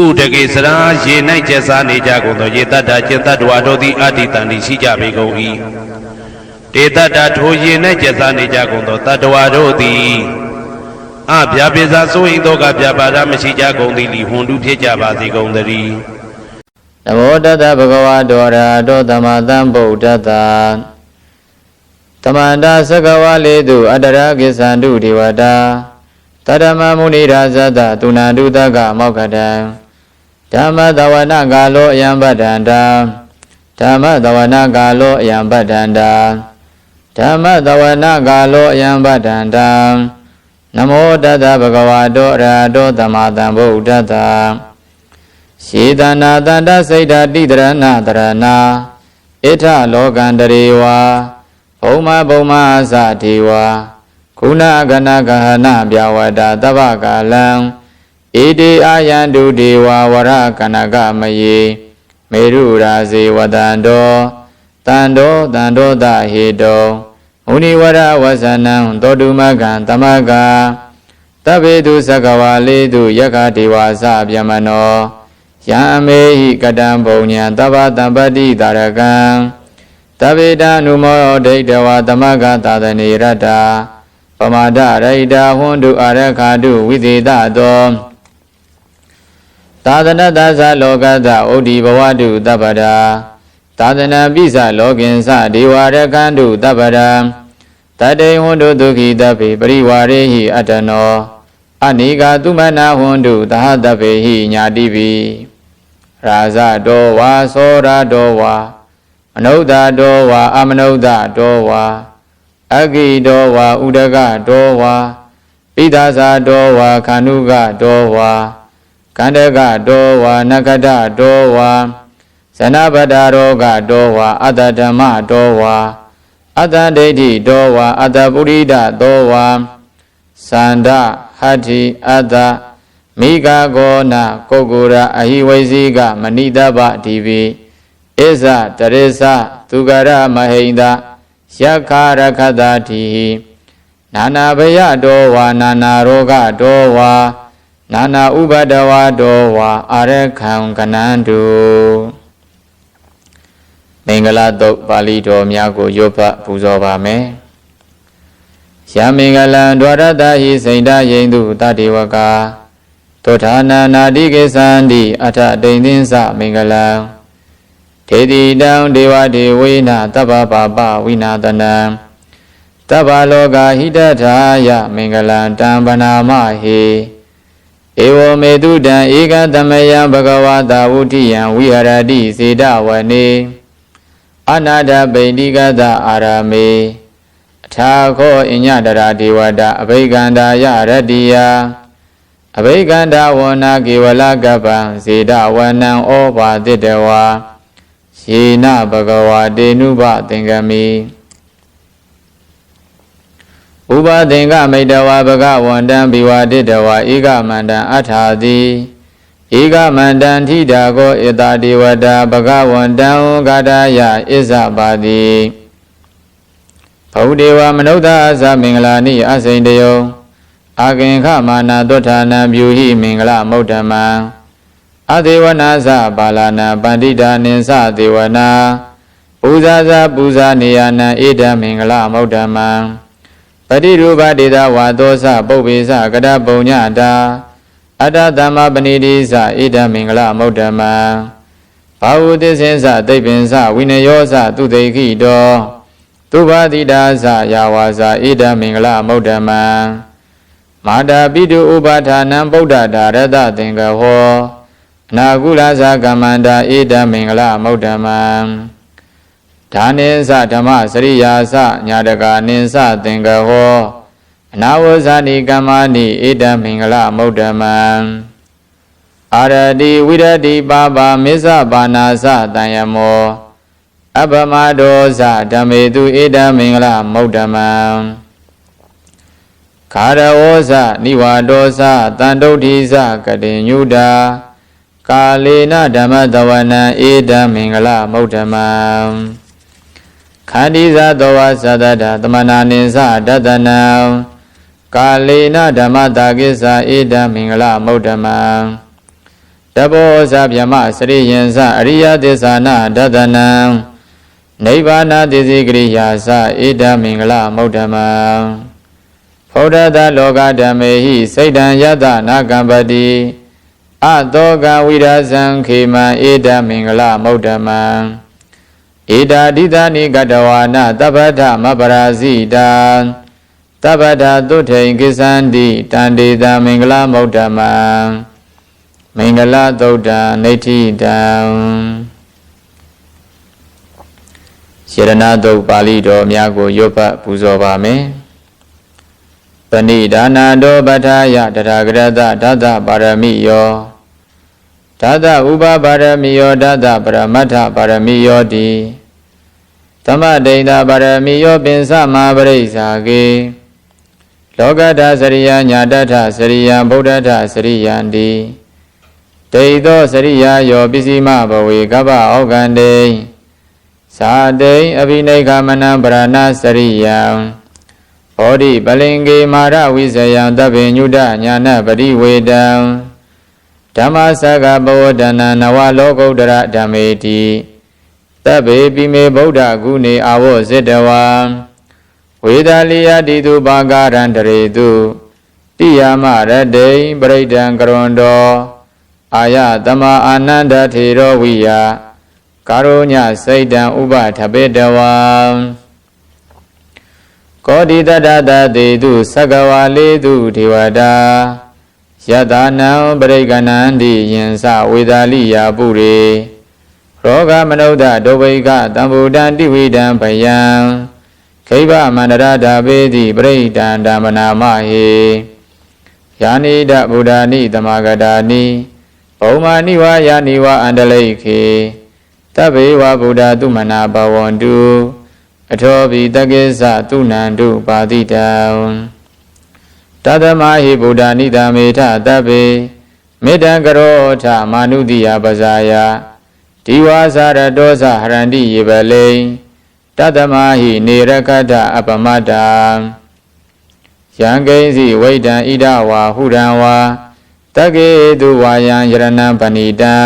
ဥဒကေစရာရေ၌ကျက်စားနေကြကုန်သောယေတတ္တကျင်တ္တဝါတို့သည်အတ္တိတန်တိရှိကြပေကုန်၏တေတ္တထိုရေ၌ကျက်စားနေကြကုန်သောတတ္တဝါတို့သည်အဗျာပိဇာဆိုရင်တော့ကဗျာပါဒမရှိကြကုန်သည်လီဟွန်တုဖြစ်ကြပါစေကုန်သတည်း
နမောတတ္တဗုဒ္ဓဝါဒောရာတောသမ္မာသမ္ဗုဒ္ဓတ္တသမန္တာသက္ကဝါလေတုအတ္တရာကိသန္တုဒေဝတာတတမမုနိရာဇတသုဏတုတကမောက္ခတံဓမ္မတဝနာကာလောအယံပတ္တန္တာဓမ္မတဝနာကာလောအယံပတ္တန္တာဓမ္မတဝနာကာလောအယံပတ္တန္တာနမောတတ္တဗုဒ္ဓဝါဒောရာတောသမ္မာသမ္ဗုဒ္ဓတ္တရှေတနာတန္တစိတ်ဓာတိတရဏတရဏဣထလောကန္တရေဝါဘုံမဘုံမအစဒေဝါခုနကနကဟနပြဝတ္တသဗ္ဗကာလံဣတိအာယံတုဒေဝဝရကနကမယေမေရုရာဇေဝတံတောတံတောတဟေတောမုနိဝရဝဇနံသောတုမကံသမကတဗ္ဗေတုသက္ကဝါလေတုယက္ခဒေဝသဗျမနောယံအမေဟိကတံဘုံညာတဗ္ဗတံပတ္တိတာရကံတဗ္ဗေတံနုမောဒိဋ္ဌဝသမကသာသနေရတ္တာပမာဒရိတာဟွန်တုအာရခာတုဝိသေတသောသာသနတသလောကတဩဒီဘဝတုတပ္ပဒာသာသနာပိစလောကင်္စဒေဝရကံတုတပ္ပဒံတတေဟွန်တုဒုခိတပိပရိဝါရေဟိအတ္တနောအနိကာသုမနာဟွန်တုသဟတပေဟိညာတိပိရာဇတောဝါသောရတောဝါမနုဿတောဝါအမနုဿတောဝါအဂိတောဝါဥဒကတောဝါပိသဇာတောဝါခန္ဓုကတောဝါကန္တကတောဝါနကတတောဝါဇနပတရောဂတောဝါအတ္တဓမ္မတောဝါအတ္တဒိဋ္ဌိတောဝါအတ္တပုရိဒတောဝါသန္ဓဟတ္ထိအတ္တမိဂကောနာကုက္ကုရအဟိဝိဇိကမဏိတပဒီပိဣဇတရိသသူကရမဟိန္ဒယက္ခရခတတိနာနာဘယတောဝါနာနာရောဂတောဝါနာနာဥပဒဝါတောဝါအာရခံကနန္တုမင်္ဂလာတုတ်ပါဠိတော်များကိုရွတ်ဖတ်ပူဇော်ပါမယ်။ယမင်္ဂလံဒွါရတဟိစိန္ဒယိန္တုတတေဝကာသောဌာနာနာတိကေသန္တိအထတိန်သင်းစမင်္ဂလံဒေတိတံဒေဝဒေဝေနတဗ္ဗပါပဝိနာတနံတဗ္ဗလောကဟိတထာယမင်္ဂလံတံပနာမဟေဧဝမေတုတံဧကသမယံဘဂဝတာဝုတိယံဝိဟရတိစေတဝနေအနာဒပိဋိကသအာရမေ ထာခောအညတရာဒေဝတာအဘိကန္တာယရတ္တိယအဘိကန္တာဝနာကေဝလကပံဇေဒဝနံဩဘာတိတဝါယေနဘဂဝါတေနုဘသင်္ကမိဥပသင်္ကမိတဝါဘဂဝန္တံဘိဝါတိတဝါဧကမန္တံအထာတိဧကမန္တံထိတာကောဧတာဒေဝတာဘဂဝန္တံဂါဒယဣဇပါတိဘုဒေဝမနုဿအသမင်္ဂလာနိအစိန်တယောအာကင်ခမာနာသောဌာနံပြုဟိမင်္ဂလမௌဓမံအဒေဝနာသပါဠာနာပန္တိတာနိသဒေဝနာပူဇာဇပူဇာနေယနာဧတမင်္ဂလမௌဓမံပတိရူပဒေတာဝါသောသပုပ္ပေသကတပုံညတာအတ္တသမ္မာပဏိတိသဧတမင်္ဂလမௌဓမံဘာဝသစ္စေသသိပ္ပင်္စဝိနယောသသူတေခိတောသူဘာတိတာသယာဝါသဧတမင်္ဂလမௌဓမံမာတာပိတုဥပါဌာနံဗုဒ္ဓဒါရတသင်္ကဟောအနာကုလသကမ္မန္တာဧတမင်္ဂလမௌဓမံဒါနိသဓမ္မစရိယာသညာတကာနိသသင်္ကဟောအနာဝဇာနိကမ္မာနိဧတမင်္ဂလမௌဓမံအာရတိဝိရတိပါပါမစ္ဆပါဏာသတံယမောအပမဒောသဓမ္မေတုဧတမင်္ဂလမௌဓမံခါရဝောဇနိဝါဒောဇတန္တုဋ္ဌိဇကတိညုတာကာလေနဓမ္မတဝနံဧတမင်္ဂလမௌဓမံခန္ဒီဇသောဝသတ္တသမနာနိသဒတနံကာလေနဓမ္မတာကိစ္ဆာဧတမင်္ဂလမௌဓမံတဘောဇဗျမစရိယံဇအရိယသစ္စာနာဒတနံနိဗ္ဗာနတိစိကရိယာသဧတမင်္ဂလမௌဓမံဖௌဒတလောကဓမ္မေဟိစိတ်တံယတနာကံပတိအတောကဝိရဇံခေမံဧတမင်္ဂလမௌဓမံဧတာဒိသနိကတဝါနသဗ္ဗထမပရာဇိတာသဗ္ဗထသုထိန်ကိသန္တိတန္တေတမင်္ဂလမௌဓမံမင်္ဂလသုတ်တံနိဋ္ဌိတံယေရဏသုတ်ပါဠိတော်များကိုရွတ်ဖတ်ပူဇော်ပါမယ်ပဏိဒါနာတောပဋ္ဌာယတထာဂရတဓာတပါရမိယောဓာတဥပပါရမိယောဓာတပရမတ္ထပါရမိယောတိသမဒိဋ္ဌပါရမိယောပင်စမပရိစ္ဆာကေလောကတစရိယညာတထစရိယံဗုဒ္ဓထစရိယံတိဒိဋ္ဌောစရိယယောပစ္စည်းမဘဝေကပ္ပဩကန္တေသာတိအဘိနိခမနံပရဏစရိယံဘောဓိပလင်္ကေမာရဝိဇယံသဗ္ဗညုတညာနပရိဝေတံဓမ္မစကဘဝဒနာနဝလောကုတ္တရဓမ္မေတိသဗ္ဗေပိမေဗုဒ္ဓဂုဏေအာဝဇိတဝံဝေဒလိယတိတုပါကာရံတရေတုတိယမရတိပရိဒံကရွန်တောအာယသမအာနန္ဒထေရောဝိယကာရုညစိတ်တံဥပထပေတဝံကောတိတတတတေတုသက္ကဝါလေတုဒေဝတာယတနံပရိကဏန္တိယင်္စဝေဒာလိယာပုရေရောဂမနုဿဒုဗိကတံဗုဒ္ဓံတိဝိဒံဗယံခိဗမန္တရဓာပေတိပရိဒံဓမ္မနာမဟေယာနိဒဗုဒ္ဓာနိသမဂတာနိဘုံမာနိဝါယာနိဝါအန္တလိခေတဗ္ဗေဝဗုဒ္ဓတုမနာဘဝန္တုအထောပိတက္ကိစ္စသူနန္တုပါတိတံတသမဟိဗုဒ္ဓနိတမေထတဗ္ဗေမေတ္တံကရောထမာနုတိယပဇာယဒီဝါစာရတောသဟရန္တိယေပလိတသမဟိနေရခတအပမတ္တယံကိဉ္စီဝိဒံဣဒဝါဟုရံဝါတက္ကေတုဝါယံယရဏံပဏိတံ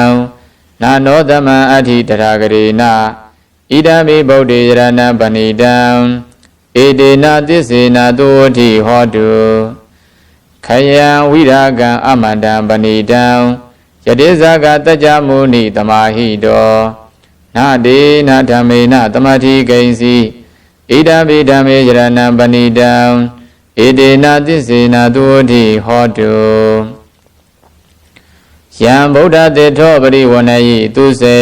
နာနောသမံအဋ္ဌိတထာဂရေနဣဒံမိဗုဒ္ဓေယရဏံပဏိတံဧတေနသစ္စေနသုဝတိဟောတုခယံဝိရာဂံအမန္တံပဏိတံယတိဇာကတัจ jā မုနိတမဟိတောနာဒေနဓမ္မေနသမတိကိဉ္စီဣဒံမိဓမ္မေယရဏံပဏိတံဧတေနသစ္စေနသုဝတိဟောတုယံဗုဒ္ဓတေထောပရိဝဏယိသူစိ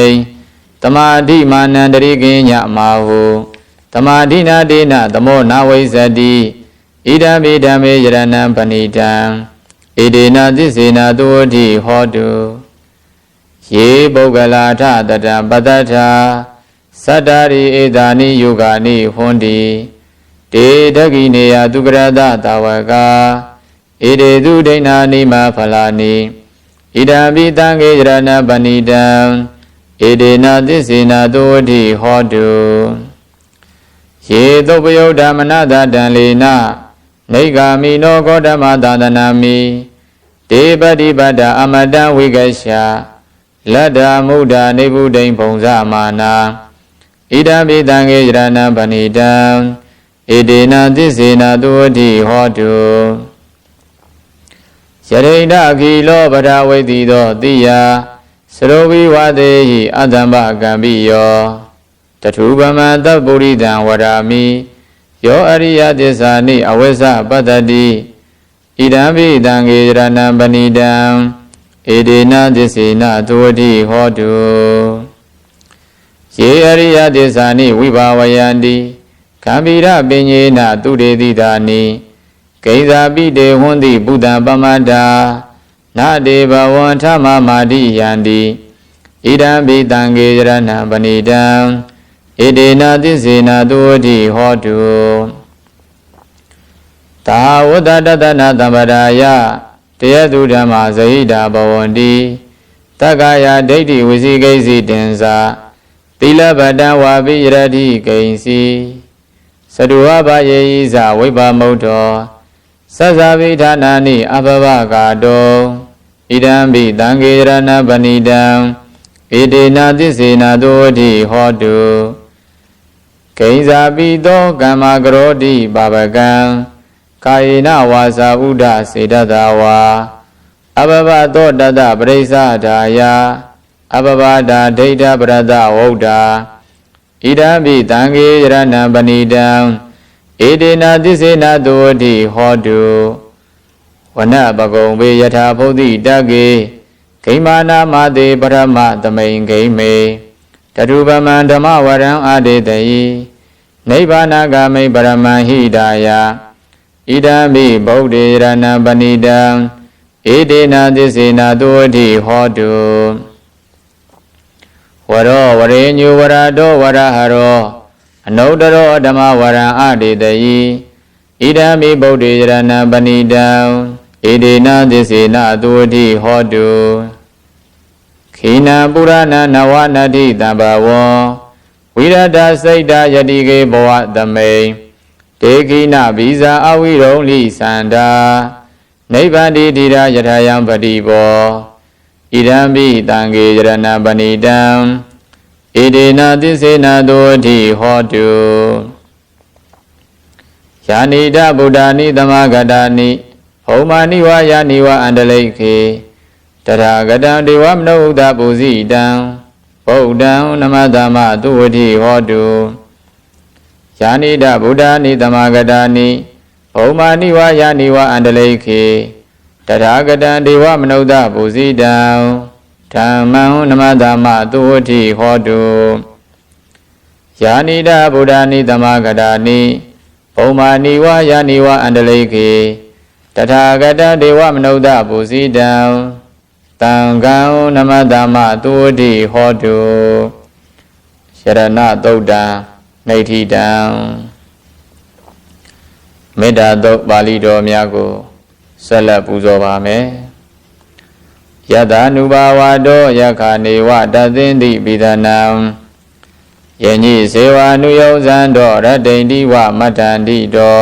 တမာတိမာနန္တရိကိညမာဟု သမာဓိနာဒေနသမောနာဝိဇ္ဇတိဣဒံပိဓမ္မေယရဏံပဏိတံဣဒေနသစ္စေနသုဝတိဟောတုယေပုဂ္ဂလာထတတံပတ္တထာသတ္တရိဧတာနိယုဂာနိဟွန်တိတေဒဂိနေယသူကရတတာဝကာဣဒေသူဒိဏာနိမဖလာနိဣဒံပိတံကေယရဏပဏိတံဣဒေနသစ္စေနသုဝတိဟောတုယေသုပယုဒ္ဓမနတတံလေနနေဂာမိနောဂေါတမသာသနာမိတေပတိပတ္တအမတံဝိကရှာလတ္တာမုဒ္ဒနိဗ္ဗုဒိံဘုံဇမာနာဣဒံပိတံကေယရဏပဏိတံဣဒေနသစ္စေနသုဝတိဟောတုယရိဏဂီလောပဒဝိတိသောတိယသရောဝိဝသေဟိအတ္တမကံပိယောတထုပမံသဗ္ဗုရိတံဝရာမိယောအရိယသစ္စာနိအဝိဇ္ဇပတ္တတိဣဒံပိတံကေယရဏပဏိတံဣဒေနသစ္စေနသုဝတိဟောတုယေအရိယသစ္စာနိဝိဘာဝယန္တိကံဗိရပညေနသူတေတိတာနိဂိဇာပိတေဟွန်တိဘုဒ္ဓပမတ္တာနာတေဘဝံထမမာတိယန္တိဣဒံပိတံကေယရဏပဏိတံဣဒေနသစ္စေနသုဝတိဟောတုသာဝတ္တတတနာသမ္ပဒါယတယတုဓမ္မဇဟိတာဘဝန္တိတက္ကာယဒိဋ္ဌိဝစီကိစီတင်္စာသီလပတ္တဝါပိယရတိကိဉ္စီသတုဝဘယေဤဇဝိပမုဒ္ဒောသဇ္ဇဗိဌာနာနိအဘဘကာတောဣဒံပိတံကေယရဏပဏိတံဣဒေနသစ္စေနသုဝတိဟောတုကိဉ္စာပိသောကမ္မကရောတိပါပကံကာယေနဝါစာဥဒ္ဒစေတတဝါအဘဘသောတတပရိစ္ဆဒါယအဘဘဒာဒိဋ္ဌပရတဝုဒ္ဓဣဒံပိတံကေယရဏပဏိတံဣဒေနသစ္စေနသုဝတိဟောတုဝနပကုံဝေယထာဖုဒ္ဓိတကေဂိမာနာမတေပရမသမိန်ဂိမေတတုပမံဓမ္မဝရံအာဒေတယိနိဗ္ဗာနဂမိပရမံဟိဒါယဣဒံပိဗုဒ္ဓေရဏပဏိတံဣဒေနသစ္စေနသုဝတိဟောတုဝရောဝရေညုဝရတောဝရဟရောအနုတ္တရောဓမ္မဝရံအာဒေတယိဣဒံပိဗုဒ္ဓေရဏပဏိတံဣဒေနသစ္စေနသုဝတိဟောတုခိနပုရဏနဝနတိတံဘဝောဝိရတစိတ်တယတိကေဘဝသမိန်တေခိနဘိဇာအဝိရုံလိသန္တာနိဗ္ဗာန်တိတိရယထာယံပတိဘောဣဒံပိတံကေယရဏပဏိတံဣဒေနသစ္စေနသုဝတိဟောတုယာနိတဗုဒ္ဓာနိသမဂတာနိဟောမာနိဝါယာနိဝါအန္တလိခေတထာဂတံဒေဝမနုဿဒပုဇိတံဗုဒ္ဓံနမတမသုဝတိဟောတုယာနိတဗုဒ္ဓာနိသမဂတာနိဟောမာနိဝါယာနိဝါအန္တလိခေတထာဂတံဒေဝမနုဿပုဇိတံဓမ္မံနမတမသုဝတိဟောတုယာနိတဗုဒ္ဓာနိသမဂတာနိဘုံမာနိဝါယာနိဝါအန္တလိကေတထာဂတံဒေဝမနုဿပုဇိတံတံကံနမတမသုဝတိဟောတုယရဏသုတ်တံနေဋ္ဌိတံမေတ္တာသုတ်ပါဠိတော်များကိုဆက်လက်ပူဇော်ပါမယ်ယတနုဘာဝတောယခာနေဝတသင်္တိပိဒနံယညိစေဝနုယောဇံတောရတ္တိန္တိဝမတ္တန္တိတော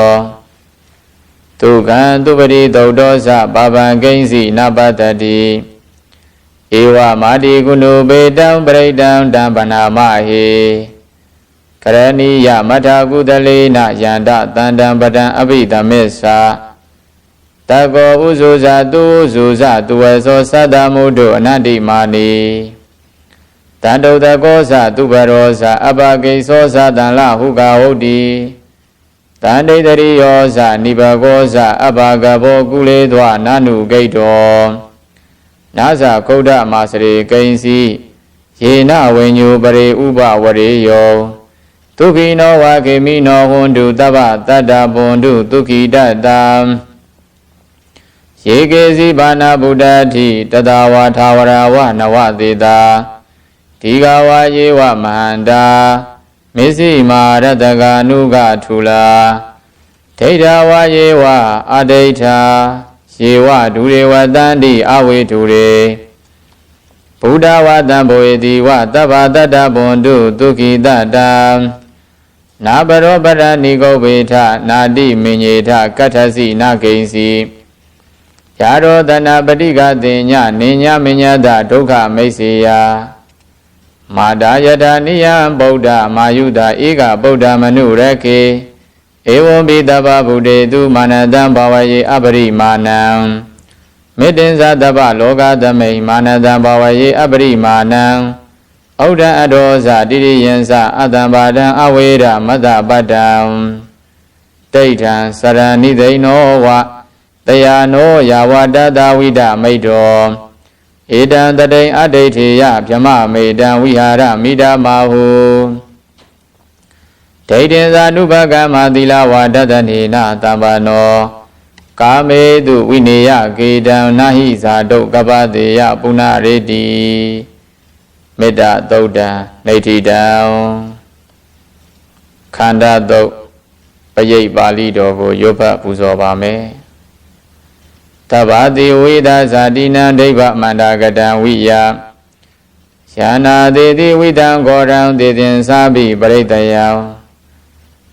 ဒုက္ခံသူပတိသုတ်တောသပါပံကိဉ္စီနပတ္တတိဧဝမာတိကုဏုပေတံပရိတံတံပနာမဟေကရဏီယမထာကုသလေနယန္တတန္တံပတံအဘိဓမစ္ဆာတကောဥဇုဇာသူဥဇုဇသူဝေသောသတ္တမုဒ္ဒအနန္တိမာနီတန္တုတကောဇသူဘရောဇအပကိသောဇတံလဟုကာဟုတ်တိတန္တိတရိယောဇနိဘကောဇအပကဘောကုလေသွာနနုဂိတောနာဇကုဒ္ဓမာစရေကိဉ္စီယေနဝိညုပရေဥပဝရေယော ဒုက္ခိနောဝါခေမိနောဟွန်တုတဗ္ဗတတ္တဘွန်တုဒုက္ခိတတ္တယေကေစီဘာနာဗုဒ္ဓတိတတဝါထာဝရဝနဝသေတာဒီဃဝါယေဝမဟန္တာမေစိမာရတကာနုကထူလာဒိဋ္ဌဝါယေဝအဒိဋ္ဌာယေဝဒုရေဝတန္တိအဝေဒုရေဗုဒ္ဓဝါတံဘောေတိဝတဗ္ဗတတ္တဘွန်တုဒုက္ခိတတ္တနာဘရောပရဏိကုဗ္ဗေထနာတိမင်ညေထကတ္ထစီနာဂိဉ္စီယာရောတနာပฏิကတိညနိညမညတဒုက္ခမိတ်စေယမာတာယတနိယံဗုဒ္ဓမာယုတာဧကဗုဒ္ဓမနုရကေဧဝံဘိတဗ္ဗဗုဒ္ဓေတုမာနတံဘာဝယေအပရိမာဏံမေတ္တင်္ဇတဗ္ဗလောကသမိမာနတံဘာဝယေအပရိမာဏံဩဒံအဒောဇတိရိယံဇအတံဘာဒံအဝေရမတ္တပတ္တံဒိဋ္ဌံစရဏိသိဏောဝတယာနောယာဝတတဝိဒမိတ္တောဧတံတတိအဒိဋ္ဌေယဗြမမေတံဝိဟာရမိဒမာဟုဒိဋ္ဌင်သာနုဘကမသီလဝါဒတနေနတမ္ပနောကာမေတုဝိနေယကေတံနာဟိဇာတုကပ္ပတေယပုဏ္ဏရေတိမေတ္တသုတ်တံနေဋ္ဌိတံခန္ဓာသုတ်ပရိတ်ပါဠိတော်ကိုရွတ်ဖတ်ပူဇော်ပါမယ်တဗ္ဗတိဝိဒဇာတိနံဒိဗ္ဗမန္တကတံဝိယယာနာတိတိဝိတံဂောရံတေသင်္သာပိပရိတယံ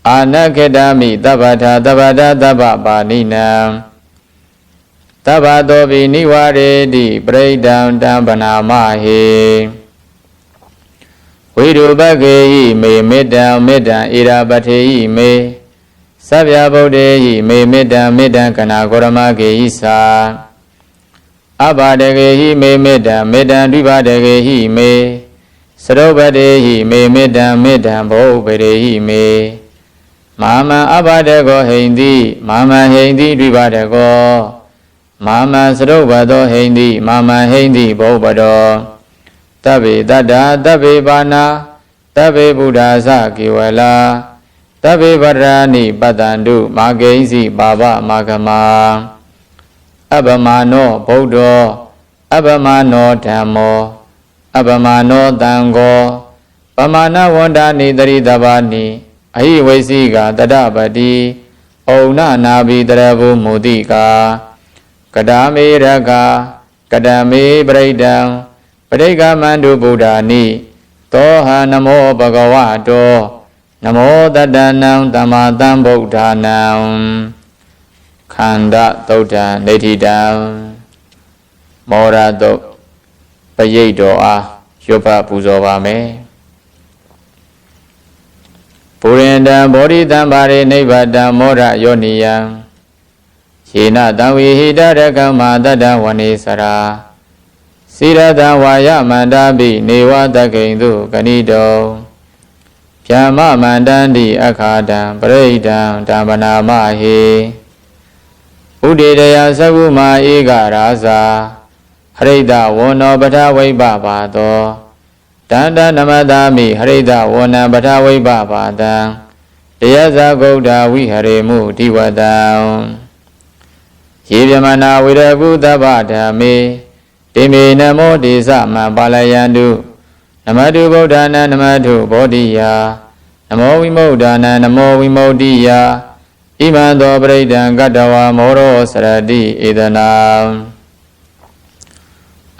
အာနခေတမိတဗ္ဗထာတဗ္ဗတတဗ္ဗပါဏိနံတဗ္ဗတောပိနိဝရေတိပရိဒံတံဗနာမဟေဝိရုပကေဟိမေမေတ္တံမေတ္တံဣရာပထေဟိမေသဗ္ဗဗုဒ္ဓေဟိမေမေတ္တံမေတ္တံကနာဂောရမကေဟိသာအဘာဒကေဟိမေမေတ္တံမေတ္တံဒိဗဒကေဟိမေသရုပ္ပတေဟိမေမေတ္တံမေတ္တံဘောဥပရေဟိမေမာမံအဘာဒကောဟိန္တိမာမံဟိန္တိဒိဗဒကောမာမံသရုပ္ပတောဟိန္တိမာမံဟိန္တိဘောဥပတောတဗ္ဗေတတ္တာတဗ္ဗေပါဏာတဗ္ဗေဗုဒ္ဓါသကေဝလာတဗ္ဗေဗရဏိပတ္တန္တုမာဂိဉ္စီပါပမာဂမအပမနောဗုဒ္ဓောအပမနောဓမ္မောအပမနောသံဃောပမာဏဝန္ဒာနိတရိတဘာနိအဟိဝိစီကတတပတိဩနနာဘိတရဘုမုတိကာကဒါမေရကကဒမေပရိဒံပရိကမန္တုဗုဒ္ဓာနိသောဟနမောဘဂဝတောနမောတတနံသမ္မာသမ္ဗုဒ္ဓနံခန္ဓာသုတ်တံနေဋ္ဌိတံမောရသုတ်ပရိတ်တော်အားရွတ်ဖတ်ပူဇော်ပါမယ်ပုရိန္ဒံဘောဓိတံပါရိနိဗ္ဗတံမောရယောနိယံယေနတံဝိဟိတရကမ္မာတတ္တဝနေစရာစိရတံဝါယမန္တာပိနေဝတကိဉ္တုကဏိတောဗျာမမန္တန္တိအခါတံပရိဒံဓမ္မနာမဟေဥဒေတယသဗ္ဗမဧကရာဇာဟရိတဝန္နောပထဝိပပါသောတန္တနမတာမိဟရိတဝန္နံပထဝိပပါတံတရားဇဂုဒ္ဓဝိဟရေမုတိဝတံယေဗျမနာဝိရကုသဗ္ဗဓမ္မေတိမေနမောတိသမံပါလယန္တုနမတုဗုဒ္ဓနာနမတုဘောဓိယာနမောဝိမု ဒ္ဓနာနမောဝိမု ဒိယာဣမံသောပရိဒံကတ္တဝါမောရောစရတိဧတနာ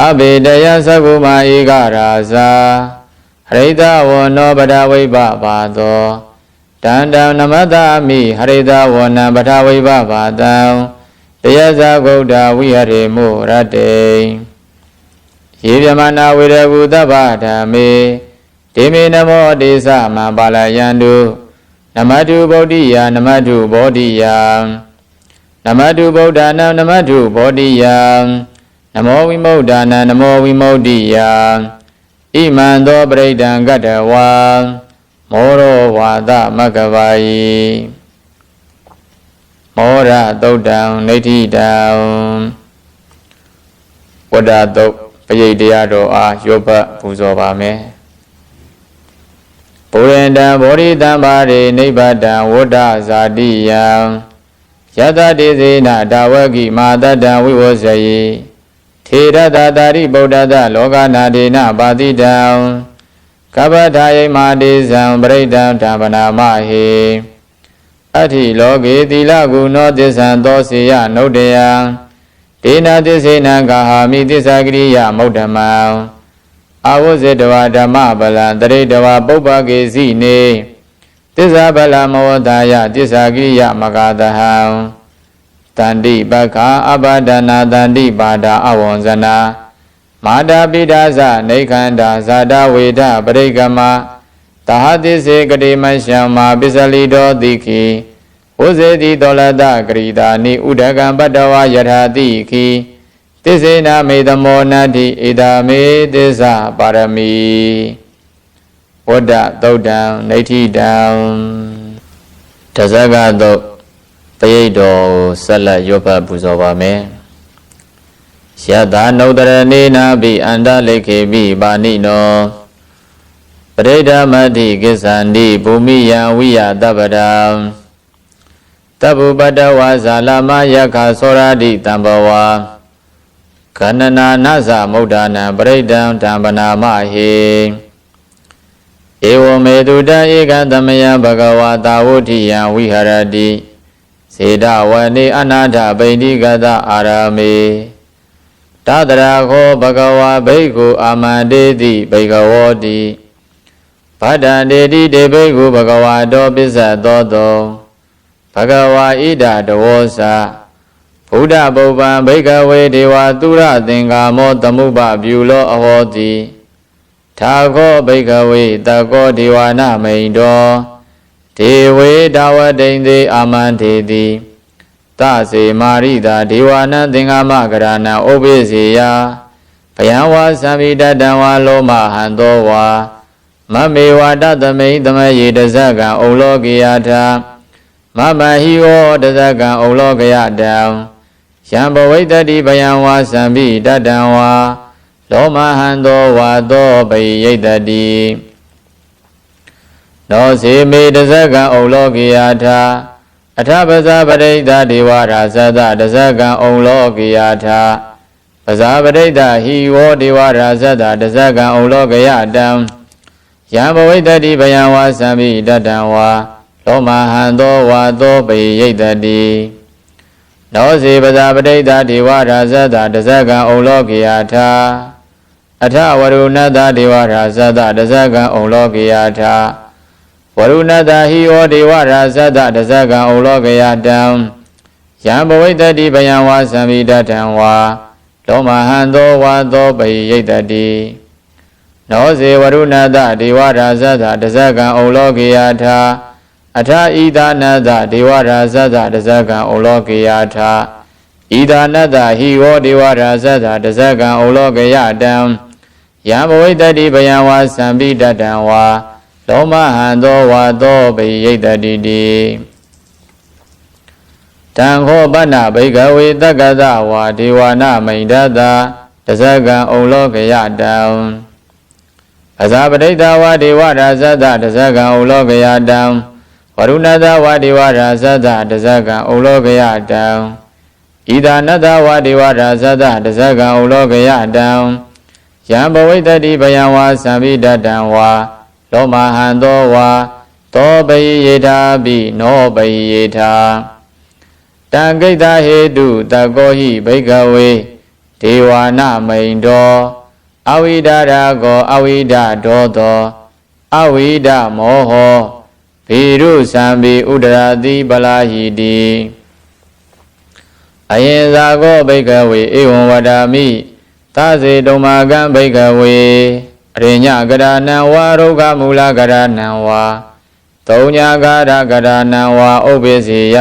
အဘေတယသဗ္ဗမဧကရာဇာဟရိတဝနောပထဝိပပါသောတန္တံနမတမိဟရိတဝနံပထဝိပပါတံတရားဇဂုဒ္ဓဝိဟရေမုရတေယေဗျမနာဝေရကုသဗ္ဗဓမ္မေတိမေနမောတိသမံပါလယန္တုနမတုဗုဒ္ဓိယာနမတုဘောဓိယာနမတုဗုဒ္ဓနာနမတုဘောဓိယာနမောဝိမု ဒ္ဓနာနမောဝိမု ဒိယာဣမံသောပရိဒံကတ္တဝါမောရောဝါသမဂ္ဂဝါယိမောရသုတ်တံနေဋ္ဌိတံဝဒသုတ်ပရိတ်တရားတော်အားရွတ်ဖတ်ပူဇော်ပါမယ်ဗ ပုရိန္ဒံဘောဓိတံပါရိနိဗ္ဗတံဝဋ္ဌဇာတိယံယတတိစေနဒါဝကိမာတတံဝိဝဇယေထေရတတာရိဗုဒ္ဓတလောကနာဒေနပါတိတံကပ္ပထာယိမာတိဇံပရိဒံဓမ္မနာမဟေအဋ္ဌိလောကေသီလကုဏောသစ္ဆံသောစေယနုဒ္ဒယံဒေနသစ္စေနံကာဟာမိသစ္စာကရိယမௌဒ္ဓမံအာဝဇေတဝါဓမ္မဗလံတရိတဝါပုပ္ပကေစီနေသစ္စာဗလမောဒါယသစ္စာကရိယမဂါတဟံတန္တိပက္ခအပဒနာတန္တိပါဒအဝံဇနာမာတာပိဒါဇနေခန္ဓာဇာတဝေဒပရိကမသဟတိစေကတိမရှံမာပစ္စလိတောတိခိဝဇေတိတောလတဂရိတာနိဥဒကံပတ္တဝယထာတိခိသစ္စေနာမေသမောနတ္တိဧတာမေသစ္စာပါရမီဝဒ္ဒသုတ်တံနေဋ္ဌိတံတဇဂသုတ်ပရိတ်တော်ဆက်လက်ရွတ်ဖတ်ပူဇော်ပါမယ်ယတနုတရဏေနာပိအန္တလိခေပိပါဏိနောပရိဒမတ္တိကိစ္ဆန္တိဘူမိယံဝိယတပ္ပဒံတဗ္ဗပတ္တဝါဇာလမယက္ခသောရတိတံဘဝခန္နနာနသမုဒ္ဒနာပရိဒံဓမ္မနာမဟေဧဝမေတုတံဧကံသမယဘဂဝါတာဝဋ္ဌိယံဝိဟရတိစေတဝနေအနာထပိဋိကတအာရမေတတရာခောဘဂဝါဘိက္ခုအာမန္တေတိဘိကဝောတိဗဒ္ဒံတေတိတေဘိက္ခုဘဂဝါတောပစ္စသောတောဘဂဝါဣဒတဝောစဘုဒ္ဓဗုပ္ပံဘိကဝေဒေဝသုရသင်္ကာမောသမုပ္ပပြုလောအဟောတိထာခောဘိကဝေတကောဒေဝနာမိန်တောဒေဝေဒဝတိန်သေးအာမန္တေတိသစေမာရိတာဒေဝနံသင်္ဃမကရဏံဥပိစေယဘယံဝါသံမိတတံဝါလောမဟံသောဝါမမေဝတသမိန်သမယေတဇကံဩလောကေယထာမမဟိဝတဇကံဩလောကယတံယံဘဝိတ္တိဘယံဝါသံမိတတံဝါလောမဟံသောဝါသောပိယိတတိနောစေမေတဇကံဩလောကေယထာအထပဇာပရိဒဒေဝရာဇတတဇကံဩလောကေယထာပဇာပရိဒဟိဝဒေဝရာဇတတဇကံဩလောကယတံယံဘဝိတ္တိဘယံဝါသံမိတတံဝါလောမဟံသောဝါသောပိယိတတိနောစေပဇာပရိဒဒေဝရာဇတတဇကံဩလောကေယထာအထဝရုဏတဒေဝရာဇတတဇကံဩလောကေယထာဝရုဏတဟိဝဒေဝရာဇတတဇကံဩလောကယတံယံဘဝိတ္တိဘယံဝါသံမိတတံဝါလောမဟံသောဝါသောပိယိတတိနောစေဝရုဏတဒေဝရာဇတတဇကံဩလောကေယထာအထဣဒာနတဒေဝရာဇတတဇကံဩလောကေယထာဣဒာနတဟိဝဒေဝရာဇတတဇကံဩလောကယတံယံဘဝိတ္တိဘယံဝါသံမိတတံဝါလောမဟံသောဝါသောပိယိတတိတိတံခောပဏ္ဏဘိကဝေတက္ကသဝါဒေဝနာမိန်ဒတတဇကံဩလောကယတံအဇာပဋိတဝါဒေဝရာဇတတဇကံဩလောကယတံဝရုဏတဝါဒေဝရာဇတတဇကံဩလောကယတံဣဒာနတဝါဒေဝရာဇတတဇကံဩလောကယတံယံဘဝိတ္တိဘယံဝါသံမိတတံဝါလောမဟံသောဝါသောပိယေထာပိနောပိယေထာတံကိတ္တဟေတုတကောဟိဘိကဝေဒေဝနာမိန်တောအဝိဒရာကောအဝိဒဒောသောအဝိဒမောဟောဘိရုသံဘိဥဒရာတိပလာဟိတိအယင်ဇာကောဘိကဝေဧဝံဝဒာမိသစေတုံမာကံဘိကဝေအရိညကရဏံဝါရုဂမူလကရဏံဝါသုံးညာကာရကရဏံဝါဥပ္ပစေယ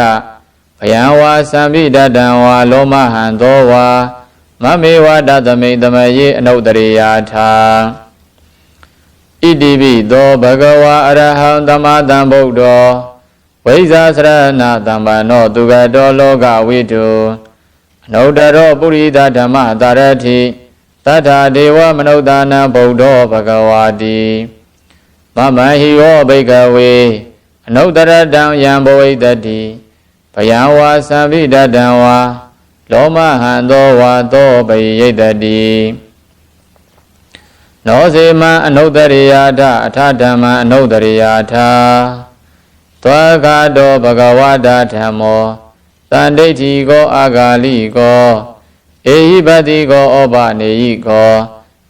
ဘယံဝါသံမိတတံဝါလောမဟံသောဝါမမေဝတသမိန်သမယေအနုတ္တရိယာထာဣတိပိသောဘဂဝါအရဟံသမ္မာသမ္ဗုဒ္ဓောဝိဇ္ဇာစရဏသမ္ပန္နောသူကတောလောကဝိတုအနုတ္တရောပုရိသဓမ္မတာရတိသတ္ထာဒေဝမနုဿာနံဗုဒ္ဓောဘဂဝါတိ မမဟိယောဘိကဝေအနုတ္တရတံယံဘဝိတ္တိဘယံဝါသံဘိတတံဝါလောမဟံသောဝါသောပိယိတတိနောစေမံအနုတ္တရိယာထအထဓမ္မံအနုတ္တရိယာထသောကတောဘဂဝတာဓမ္မောသန္ဒိဋ္ဌိကောအာဂါလိကောဧဟိပတိကောဩပနေဟိကော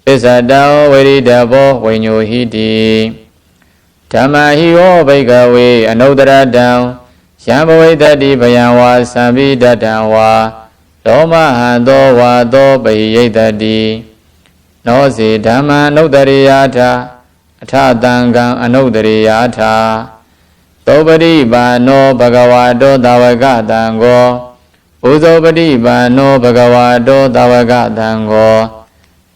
ပစ္စတံဝိရိတဘောဝိညုဟိတိဓမ္မဟိဟောဘိကဝေအနုတ္တရတံယံဘဝိတ္တိဘယံဝါသံဘိတတံဝါလောမဟံသောဝါသောပိယိတတိနောစေဓမ္မံအနုတ္တရိယာထအထတံကံအနုတ္တရိယာထသောပရိပါနောဘဂဝါတောသာဝကတံကောဥဇောပရိပါနောဘဂဝါတောသာဝကတံကော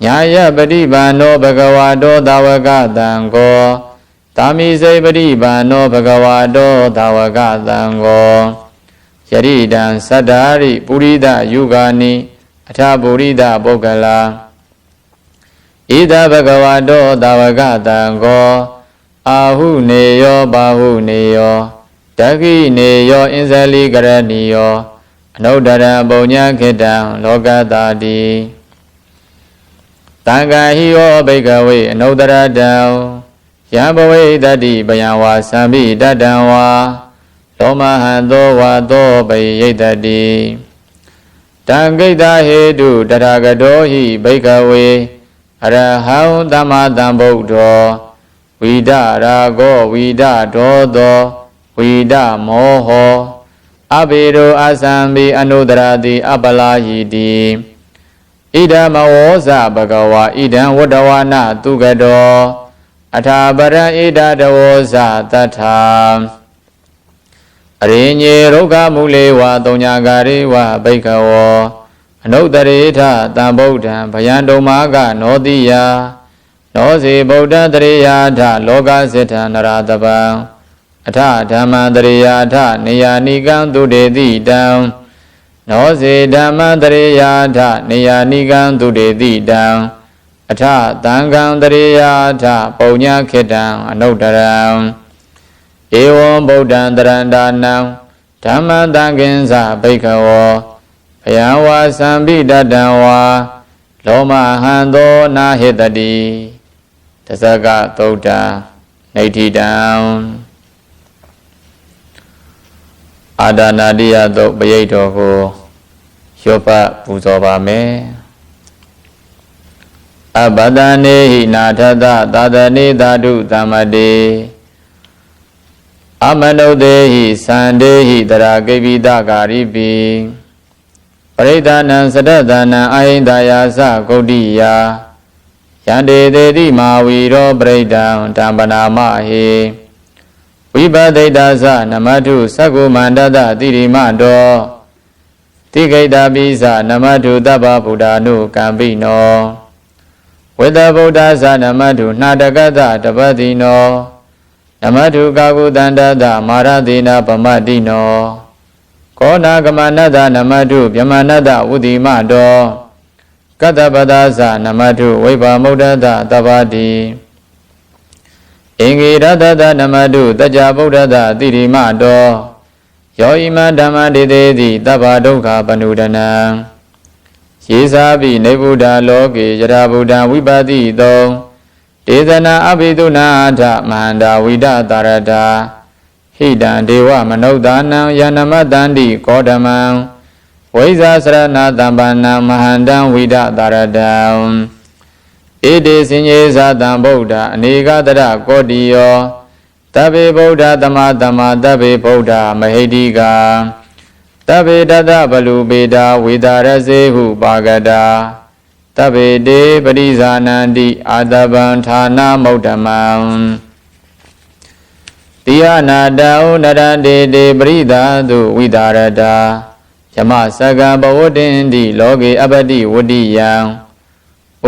ညာယပရိပါနောဘဂဝါတောသာဝကတံကောသာမိစေပရိပါနောဘဂဝါတောသာဝကတံကောယရိတံသတ္တာရိပုရိဒယုဂာနိအထပုရိဒပုဂ္ဂလာဣဒဘဂဝါတောသာဝကတံကောအာဟုနေယောဘာဟုနေယောတခိနေယောအင်းဇလိကရဏီယောအနုတ္တရပုံညာခေတ္တံလောကတာတိတံဃာဟိယောဘိကဝေအနုတ္တရတံယံဘဝိတ္တိဘယံဝါသံဘိတတံဝါလောမဟံသောဝါသောပိယိတတိတံဂိတဟေတုတထာဂတောဟိဘိကဝေအရဟံသမ္မာသမ္ဗုဒ္ဓောဝိဒရာဂောဝိဒဒောသောဝိဒမောဟောအဘိရောအသံဘိအနုတရတိအပလာဟိတိဣဒမဝောဇဘဂဝါဣဒံဝတ္တဝနာသူကတောအထာပရံဣဒတဝောဇတထာအရိညေရုက္ခမူလေဝတုံညာဂရိဝဘိကဝောအနုတ္တရေထတံဗုဒ္ဓံဗယံတုံမာကနောတိယနောစေဗုဒ္ဓတရေယာထလောကစေထနရတပံအထဓမ္မံတရေယာထနေယာနိကံသူတေတိတံနောစေဓမ္မံတရေယာထနေယာနိကံသူတေတိတံအထသံဃံတရေယာထပုံညာခေတ္တံအနုတ္တရံဧဝံဗုဒ္ဓံတရန္တာနံဓမ္မံတံကိဉ္စဘိကဝောဘယံဝါသံဘိတတံဝါလောမဟံသောနာဟိတတိတဇဂသုဒ္ဓနေဋ္ဌိတံအာဒနာတိယသုတ်ပရိတ်တော်ကိုရောပတ်ပူဇော်ပါမယ်အဘဒနေဟိနာထသသာသနေသာဓုသမ္မတေအမနုတေဟိသန္တေဟိတရာကိပိတကာရိပိပရိသနံသတ္တသနံအာဟိန္ဒယာသဂုတ်တိယာယန္တေတေတိမာဝီရောပရိဒံဓမ္ပနာမဟေဝိပသိတ္တသနမတုသက္ကုမန္တတတိရိမတောတိခိတပိသနမတုတပ္ပဗုဒ္ဓ ानु ကံပိနောဝေတဗုဒ္ဓသနမတုနှာတကတတပတိနောနမတုကာကုတန္တတမာရတိနာပမတိနောကောနာကမနတနမတုဗြဟ္မနတဝုတိမတောကတ္တပဒါသနမတုဝိပါမုဒ္ဒတတပ္ပတိအင်္ဂိရတတနမတုတကြဗုဒ္ဓတတိရိမတောယောဣမဓမ္မဒေတေတိတပ္ပဒုက္ခပနုဒနံယေသာပိနေဗုဒ္ဓလောကေယရာဗုဒ္ဓဝိပါတိတောဒေသနာအဘိဓုနာထမဟန္တာဝိဒတာရတာဟိတံဒေဝမနုဿာနံယန္နမတန္တိကောဓမံဝိဇာစရဏတမ္ပန္နမဟန္တံဝိဒတာရတံဣတိစဉ္ညေသတံဗုဒ္ဓအနေကတရကောတိယောတဗ္ဗေဗုဒ္ဓသမတမတဗ္ဗေဗုဒ္ဓမဟိတိကာတဗ္ဗေတတဗလူပေတာဝေတာရစေဟုပါကတာတဗ္ဗေတေပရိဇာနန္တိအာတဗံဌာနမௌဓမံတိယနာတောနရတေတေပရိသာတုဝိတာရတာယမစကံဘဝတ္တင်တိလောကေအပတိဝတ္တိယံ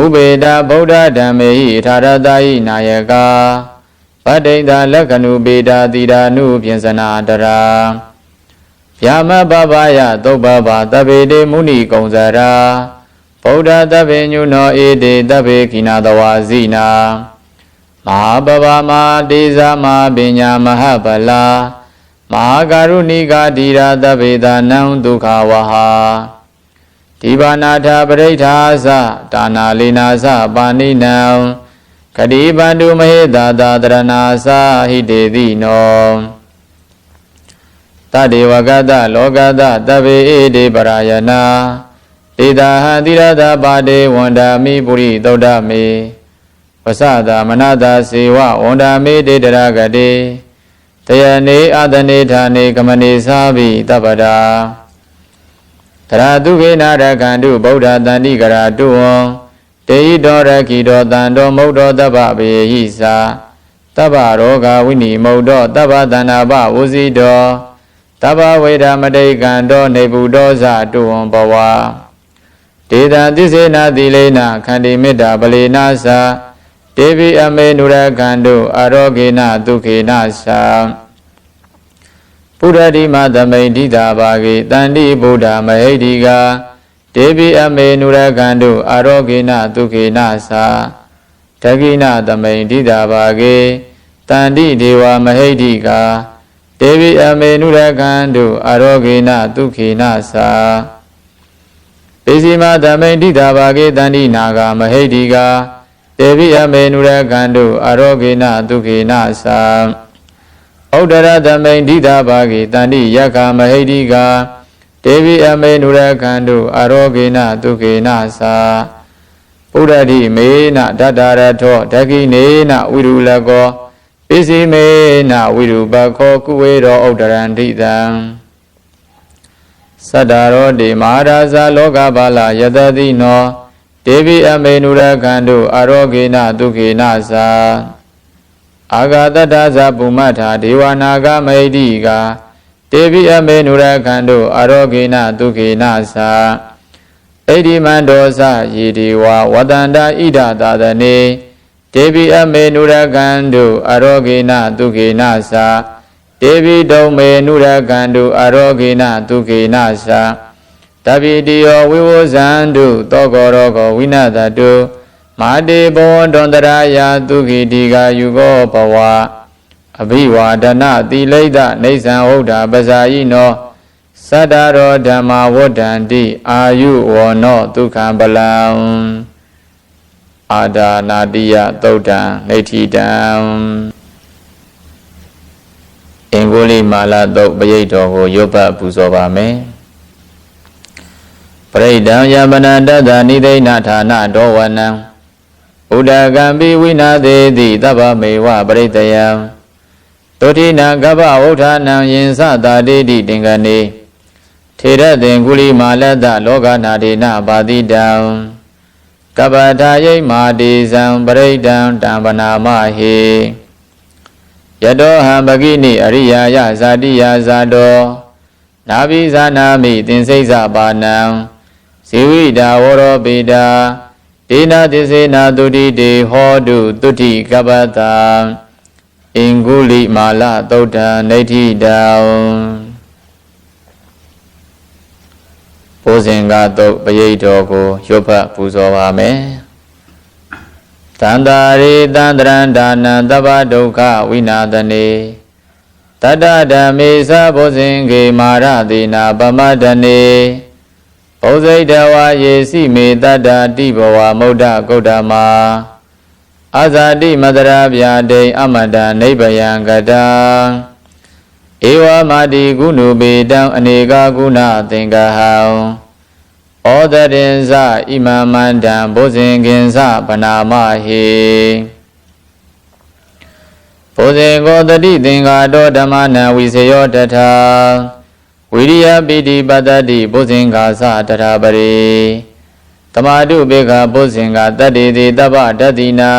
ဥပေတာဗုဒ္ဓဓမ္မေဟိထာရတာဟိနာယကာပဋိဒလက္ခဏုပေတာတိရာနုပြင်စနာတရာဗျာမပပယသုပ္ပဗတဗ္ဗေတေမုဏိကုံဇရာဗုဒ္ဓတဗ္ဗေညုနောဧတေတဗ္ဗေခိနာတဝါဇိနာ မဟာပဗမတေဇမပညာမဟပလာမဟာကာရုဏိကတိရသဗ္ဗေဒနံဒုက္ခဝဟဒီဘာနာထပရိဋ္ဌာသဒါနာလေနာသပါဏိနံခတိပန္တုမဟေတာသာတရဏာသဟိတေတိနောတတေဝကတလောကတသဗ္ဗေဧတေပရာယနာဒေတာဟံတိရသပါတေဝန္ဒာမိပုရိသုဒ္ဓမေဝဆတာမနတာစေဝဝန္ဒာမေတေတရဂတေတယနေအတနေဌာနေကမနေသာဘိတပ္ပဒါတရာတုခေနရကန္တုဗုဒ္ဓတန္တိကရာတုဝံတေဟိတောရခိတောတန္တောမုဒ္ဒောတပ္ပဘေဟိသာတပ္ပရောဂဝိနိမုဒ္ဒောတပ္ပတဏ္ဍပဝုဇိတောတပ္ပဝေဒမတိကံတောနေဗုဒောဇတုဝံဘဝဒေတံသစ္စေနသီလေနခန္တိမေတ္တာပလေနသာတေဘိအမေနုရကန္တုအာရောဂေနဒုခေနသာပုရတိမသမိန်ဒိတာဘာဂေတန္တိဗုဒ္ဓမဟိတိကာဒေဘိအမေနုရကန္တုအာရောဂေနဒုခေနသာဒဂိနသမိန်ဒိတာဘာဂေတန္တိဒေဝမဟိတိကာဒေဘိအမေနုရကန္တုအာရောဂေနဒုခေနသာပေစီမသမိန်ဒိတာဘာဂေတန္တိနာဂမဟိတိကာဒေဘိအမေနုရကန္တုအာရောဂေနဒုခေနသာဩဒရသမိန်ဒိတာဘာဂေတန္တိယက္ခမဟိတိကာဒေဝိအမေနုရကန္တုအာရောဂေနဒုခေနသာပုရတိမေနဒတ္တရထောဒကိနေနဝိရုလကောပိစီမေနဝိရုပခောကုဝေရောဩဒရန္တိတံသတ္တရောတိမဟာရာဇလောကပါလယတတိနောဒေဝိအမေနုရကန္တုအာရောဂေနဒုခေနသာအာဂတတ္တဇပုမ္မထာဒေဝနာဂမဟိတိကာတေဘိအမေနုရကန္တုအာရောဂေနဒုခေနသာဣတိမန္တောသယေဒေဝဝတန္တာဣဒသာသနေဒေဘိအမေနုရကန္တုအာရောဂေနဒုခေနသာဒေဘိတုံမေနုရကန္တုအာရောဂေနဒုခေနသာတပိတိယောဝိဝဇန္တုသောကောရောဂောဝိနတတုမာတေဘောဒွန်တရာယဒုခိတိကာယုကောဘဝအဘိဝါဒနာတိလိဒနေသံဟုတ်တာပဇာယိနောသတ္တရောဓမ္မဝဋ္ဌန္တိအာယုဝနောဒုက္ခံပလံအာဒါနာတိယသုတ်တံနေတိတံအင်္ဂုလိမာလသုတ်ပရိတ်တော်ကိုရွတ်ပတ်ပူဇော်ပါမယ်ပရိဒံယမနတတ္တနိသိဏဌာနဒောဝနံဥဒကံပိဝိနာသေးတိသဗ္ဗမေဝပရိတယံတုဋ္ဌိနံကပ္ပဝဋ္ဌာနံယင်သတာတိတိတင်္ဂနေထေရသင်္ကုလိမာလတ္တလောကနာဒေနပါတိတံကပ္ပထာယိမာတိဇံပရိဒံတံပနာမဟေယတောဟံပကိနိအရိယာယဇာတိယဇာတောနာဘိဇာနာမိသင်္စိတ်ဇပါဏံဇေဝိတာဝရောပိတာဒေနသစ္စေနာတုတိတေဟောတုတုတိကပ္ပတာအင်္ဂုလိမာလသုတ်တံနေတိတံဘုဇင်္ဂသုတ်ပရိတ်တော်ကိုရွတ်ဖတ်ပူဇော်ပါမယ်တန္တာရိတန္တရန္ဒါနံသဗ္ဗဒုက္ခဝိနာသနေတတ္တဓမ္မေသဘုဇင်္ဂေမာရတိနာပမတ္တနေဘုဇိတဝါယေစီမေတတ္တာတိဘဝမုဒ္ဒဂௌတမအာဇာတိမတရာဗျာဒိအမတနိဗ္ဗယံကတံဧဝမာတိကုဏုပေတံအနေကာကုဏသင်္ကဟံဩဒရင်ဇဣမမန္တံဘုဇင်ကင်္စဗနာမဟေဘုဇင်ကိုတတိသင်္ဃာတောဓမ္မနံဝိစေယောတထာဝိရိယပိတိပတ္တိဘုဇင်္ဂါသတထာပရိသမာတုဘေခဘုဇင်္ဂါတတ္တိတိတပ္ပတတိနာ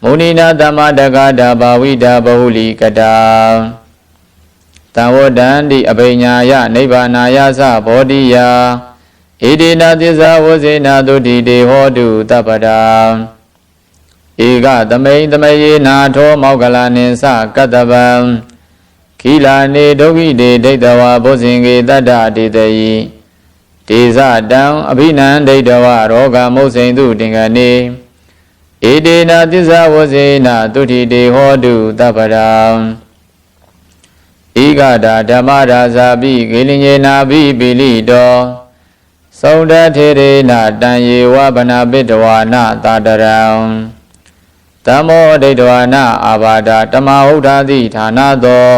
မုနိနာသမ္မာတက္ကတာဘာဝိတာဘဟုလိကတာတံဝတ္တန္တိအဘိညာယနိဗ္ဗာနာယသဘောတိယဣတိနာသစ္စာဝဇေနာတုတိတေဟောတုတပ္ပတာဧကသမိန်သမယေနာထောမောက္ကလနိသကတ္တဗံခိလာနေဒုက္ခိတေဒိဋ္ဌဝါဘုဇင်္ဂေတတ္တဒေတယိဒေဇတံအဘိနံဒိဋ္ဌဝါရောဂမုတ်စိန်တုတင်္ဂနေ ဧတေနသစ္စာဝဇေနတုဋ္ဌိတေဟောတုတပ္ပရံဧကတာဓမ္မရာဇာပိကေလင်ညေနာပိပိလိတောသုဒ္ဓထေရေနတံယေဝဗနာပိတဝါနသာတရံသမ္မောဒိဋ္ဌဝါနအာဘာဒဓမ္မဟုတ်တာတိဌာနသော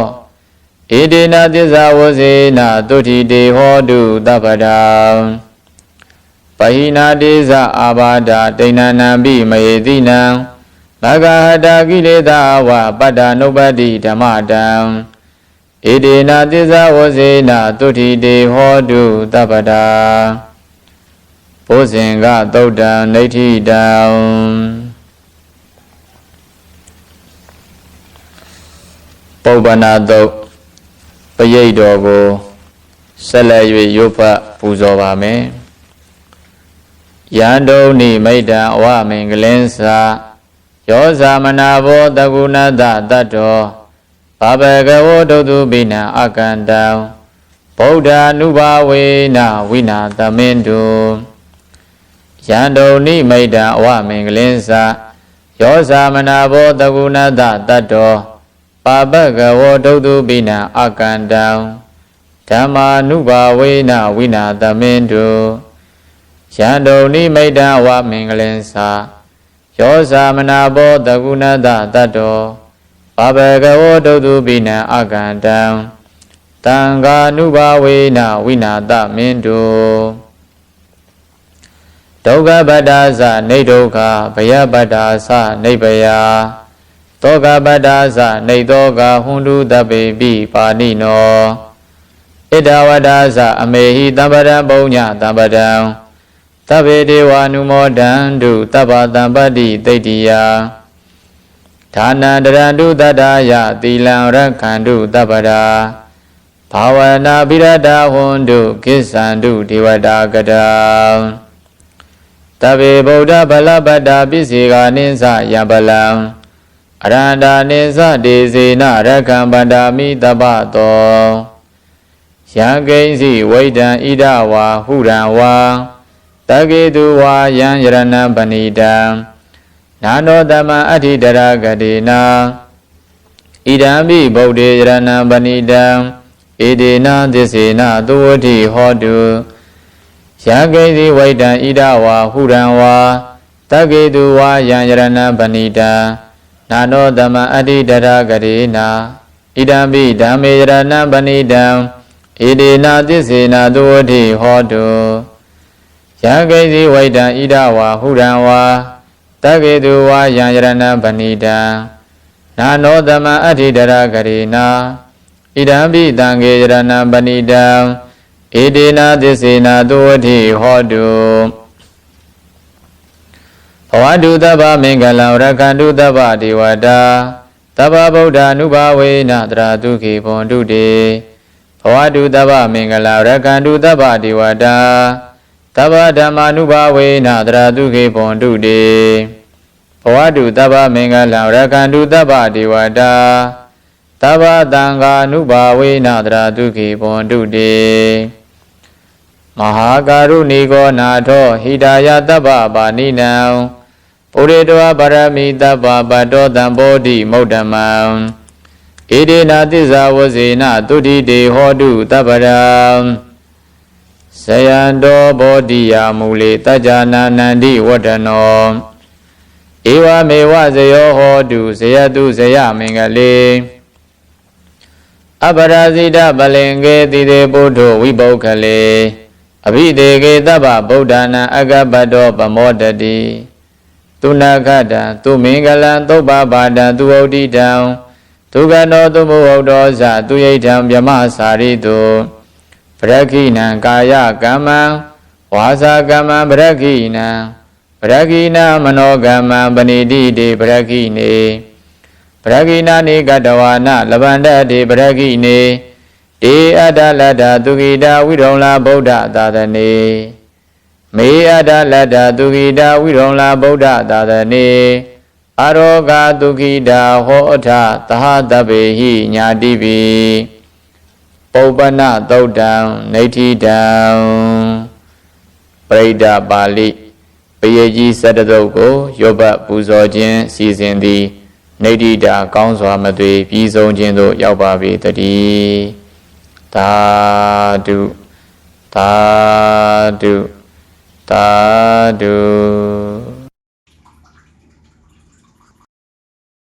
ဧတေနသစ္စာဝဇေနတုဋ္ဌိတေဟောတုတပ္ပရံပဟိနာတိဇအာဘာဒဒိဏနံပိမယေတိနံမဂဟတာကိလေသာဝပတ္တနုပ္ပတ္တိဓမ္မတံဧတေနသစ္စာဝဇေနတုဋ္ဌိတေဟောတုတပ္ပရံဘုဇင်ကသုတ်တံနိဋ္ဌိတံပုပ္ပနာသုတ်ပရိတ်တော်ကိုဆက်လက်၍ရုပ်ဖတ်ပူဇော်ပါမယ်ယန္တုန်နိမိတံအဝမင်္ဂလင်းစာယောဇာမနာဘောတကုဏတတတ္တောဘာဘဂဝဒုတုပိနံအကန္တံဗုဒ္ဓ ानु ဘာဝေနဝိနာသမင်တုယန္တုန်နိမိတံအဝမင်္ဂလင်းစာယောဇာမနာဘောတကုဏတတတ္တောပါပကဝဒုတုပိနံအကန္တံဓမ္မာနုဘာဝေနဝိနာသမင်တုယန္တုန်နိမိတံဝမင်္ဂလင်္စာယောဇာမနာဘောတကုဏတတတ္တောဘာဘဂဝဒုတုပိနံအကန္တံတံဃာနုဘာဝေနဝိနာသမင်တုဒုက္ခပတ္တာသနေဒုက္ခဘယပတ္တာသနေဘယသောကပတ္တာသနေသောကဟွန်တုတပေပိပါဏိနောဣဒဝတ္တာသအမေဟိတမ္ပရံပုညတမ္ပရံသဗ္ဗေဒေဝ ानु မောဒံတုသဗ္ဗတံပတ္တိသိတ္တိယဌာနန္တရံတုတတ္တာယသီလံရက္ခန္တုတပ္ပရာဘာဝနာပိရတဟွန်တုကိစ္ဆန္တုဒေဝတာကတံသဗ္ဗေဗုဒ္ဓဗလပတ္တာပစ္စေကာနိသယပလံအရန္တာနိသဒေစေနရက္ခံပန္တာမိတပ္ပတောယံကိဉ္စီဝိဒံဣဒဝါဟုရံဝါတကေတုဝါယံယရဏံပဏိတံနာနောတမံအဋ္ဌိတရဂတိနာဣဒံပိဗုဒ္ဓေယရဏံပဏိတံဧတေနသစ္စေနသုဝတိဟောတုယံကိဉ္စီဝိဒံဣဒဝါဟုရံဝါတကေတုဝါယံယရဏံပဏိတံနာနောတမံအဋ္ဌိတရဂတိနာဣဒံပိဓမ္မေယရဏံပဏိတံဧတေနသစ္စေနသုဝတိဟောတုယံကိဉ္စီဝိဒံဣဒဝါဟုရံဝါတကေတုဝါယံယရဏံပဏိတံနာနောတမံအဋ္ဌိတရဂရိနာဣဒံပိတံကေယရဏံပဏိတံဧတေနသစ္စေနသုဝတိဟောတုဘဝတုတဗ္ဗမင်္ဂလံရက္ခန္တုတဗ္ဗဒေဝတာတဗ္ဗဗုဒ္ဓ ानु ဘာဝေနတရာဒုက္ခိဘွန်တုတေဘဝတုတဗ္ဗမင်္ဂလံရက္ခန္တုတဗ္ဗဒေဝတာသဗ္ဗဓမ္မာနုဘာဝေနတရာဒုက္ခိဘွန်တုတေဘဝတုတဗ္ဗမင်္ဂလံရက္ခန္တုတဗ္ဗဒေဝတာသဗ္ဗသံဃာနုဘာဝေနတရာဒုက္ခိဘွန်တုတေမဟာကာရုဏီကောနာထောဟိတာယတဗ္ဗပါဏိနံပုရိတောဗရမိတဗ္ဗပတ္တောတံဘောဓိမုဒ္ဓမံဣဒေနသစ္စာဝဇေနတုဋ္ဌိတေဟောတုတပ္ပရံဇယံတောဘောဓိယာမူလေတัจจာနာနန္တိဝတ္တနောဧဝမေဝဇယောဟောတုဇယတုဇယမင်္ဂလေအပရာဇိတပလင်ကေတိတေပုဒ္ဓဝိပုခ္ခလေအဘိဒေကေတဗ္ဗဗုဒ္ဓနာအကပတ္တောပမောတတိသူနာခတံသူမင်္ဂလံသုပ္ပပါဒံသူဝဋ္ဌိတံဒုက္ခနောသူမုဟုတ်တောဇသူယိဋ္ဌံဗြမစာရိတုပရခိနံကာယကမ္မံဝါစာကမ္မံပရခိနံပရခိနံမနောကမ္မံပဏိတိတေပရခိနေပရခိနာနိကတဝါနလဗန္တတေပရခိနေတေအတ္တလတ္တသူဂိတာဝိရုံလာဗုဒ္ဓသာသနေမေအတ္တလတ္တသူဂိတာဝိရုံလာဗုဒ္ဓသာသနေအရောဂသူဂိတာဟောအထသဟတဗ္ဗေဟိညာတိပိပုပ္ပနသုတ်တံနေဋ္ဌိတံပရိဒပါဠိပ ယေကြီးစတတုတ်ကိုရော့ပတ်ပူဇော်ခြင်းစီစဉ်သည်နေတိတာကောင်းစွာမသွေပြီးဆုံးခြင်းသို့ရောက်ပါပေတည်းသာဓုသာဓုသာဓု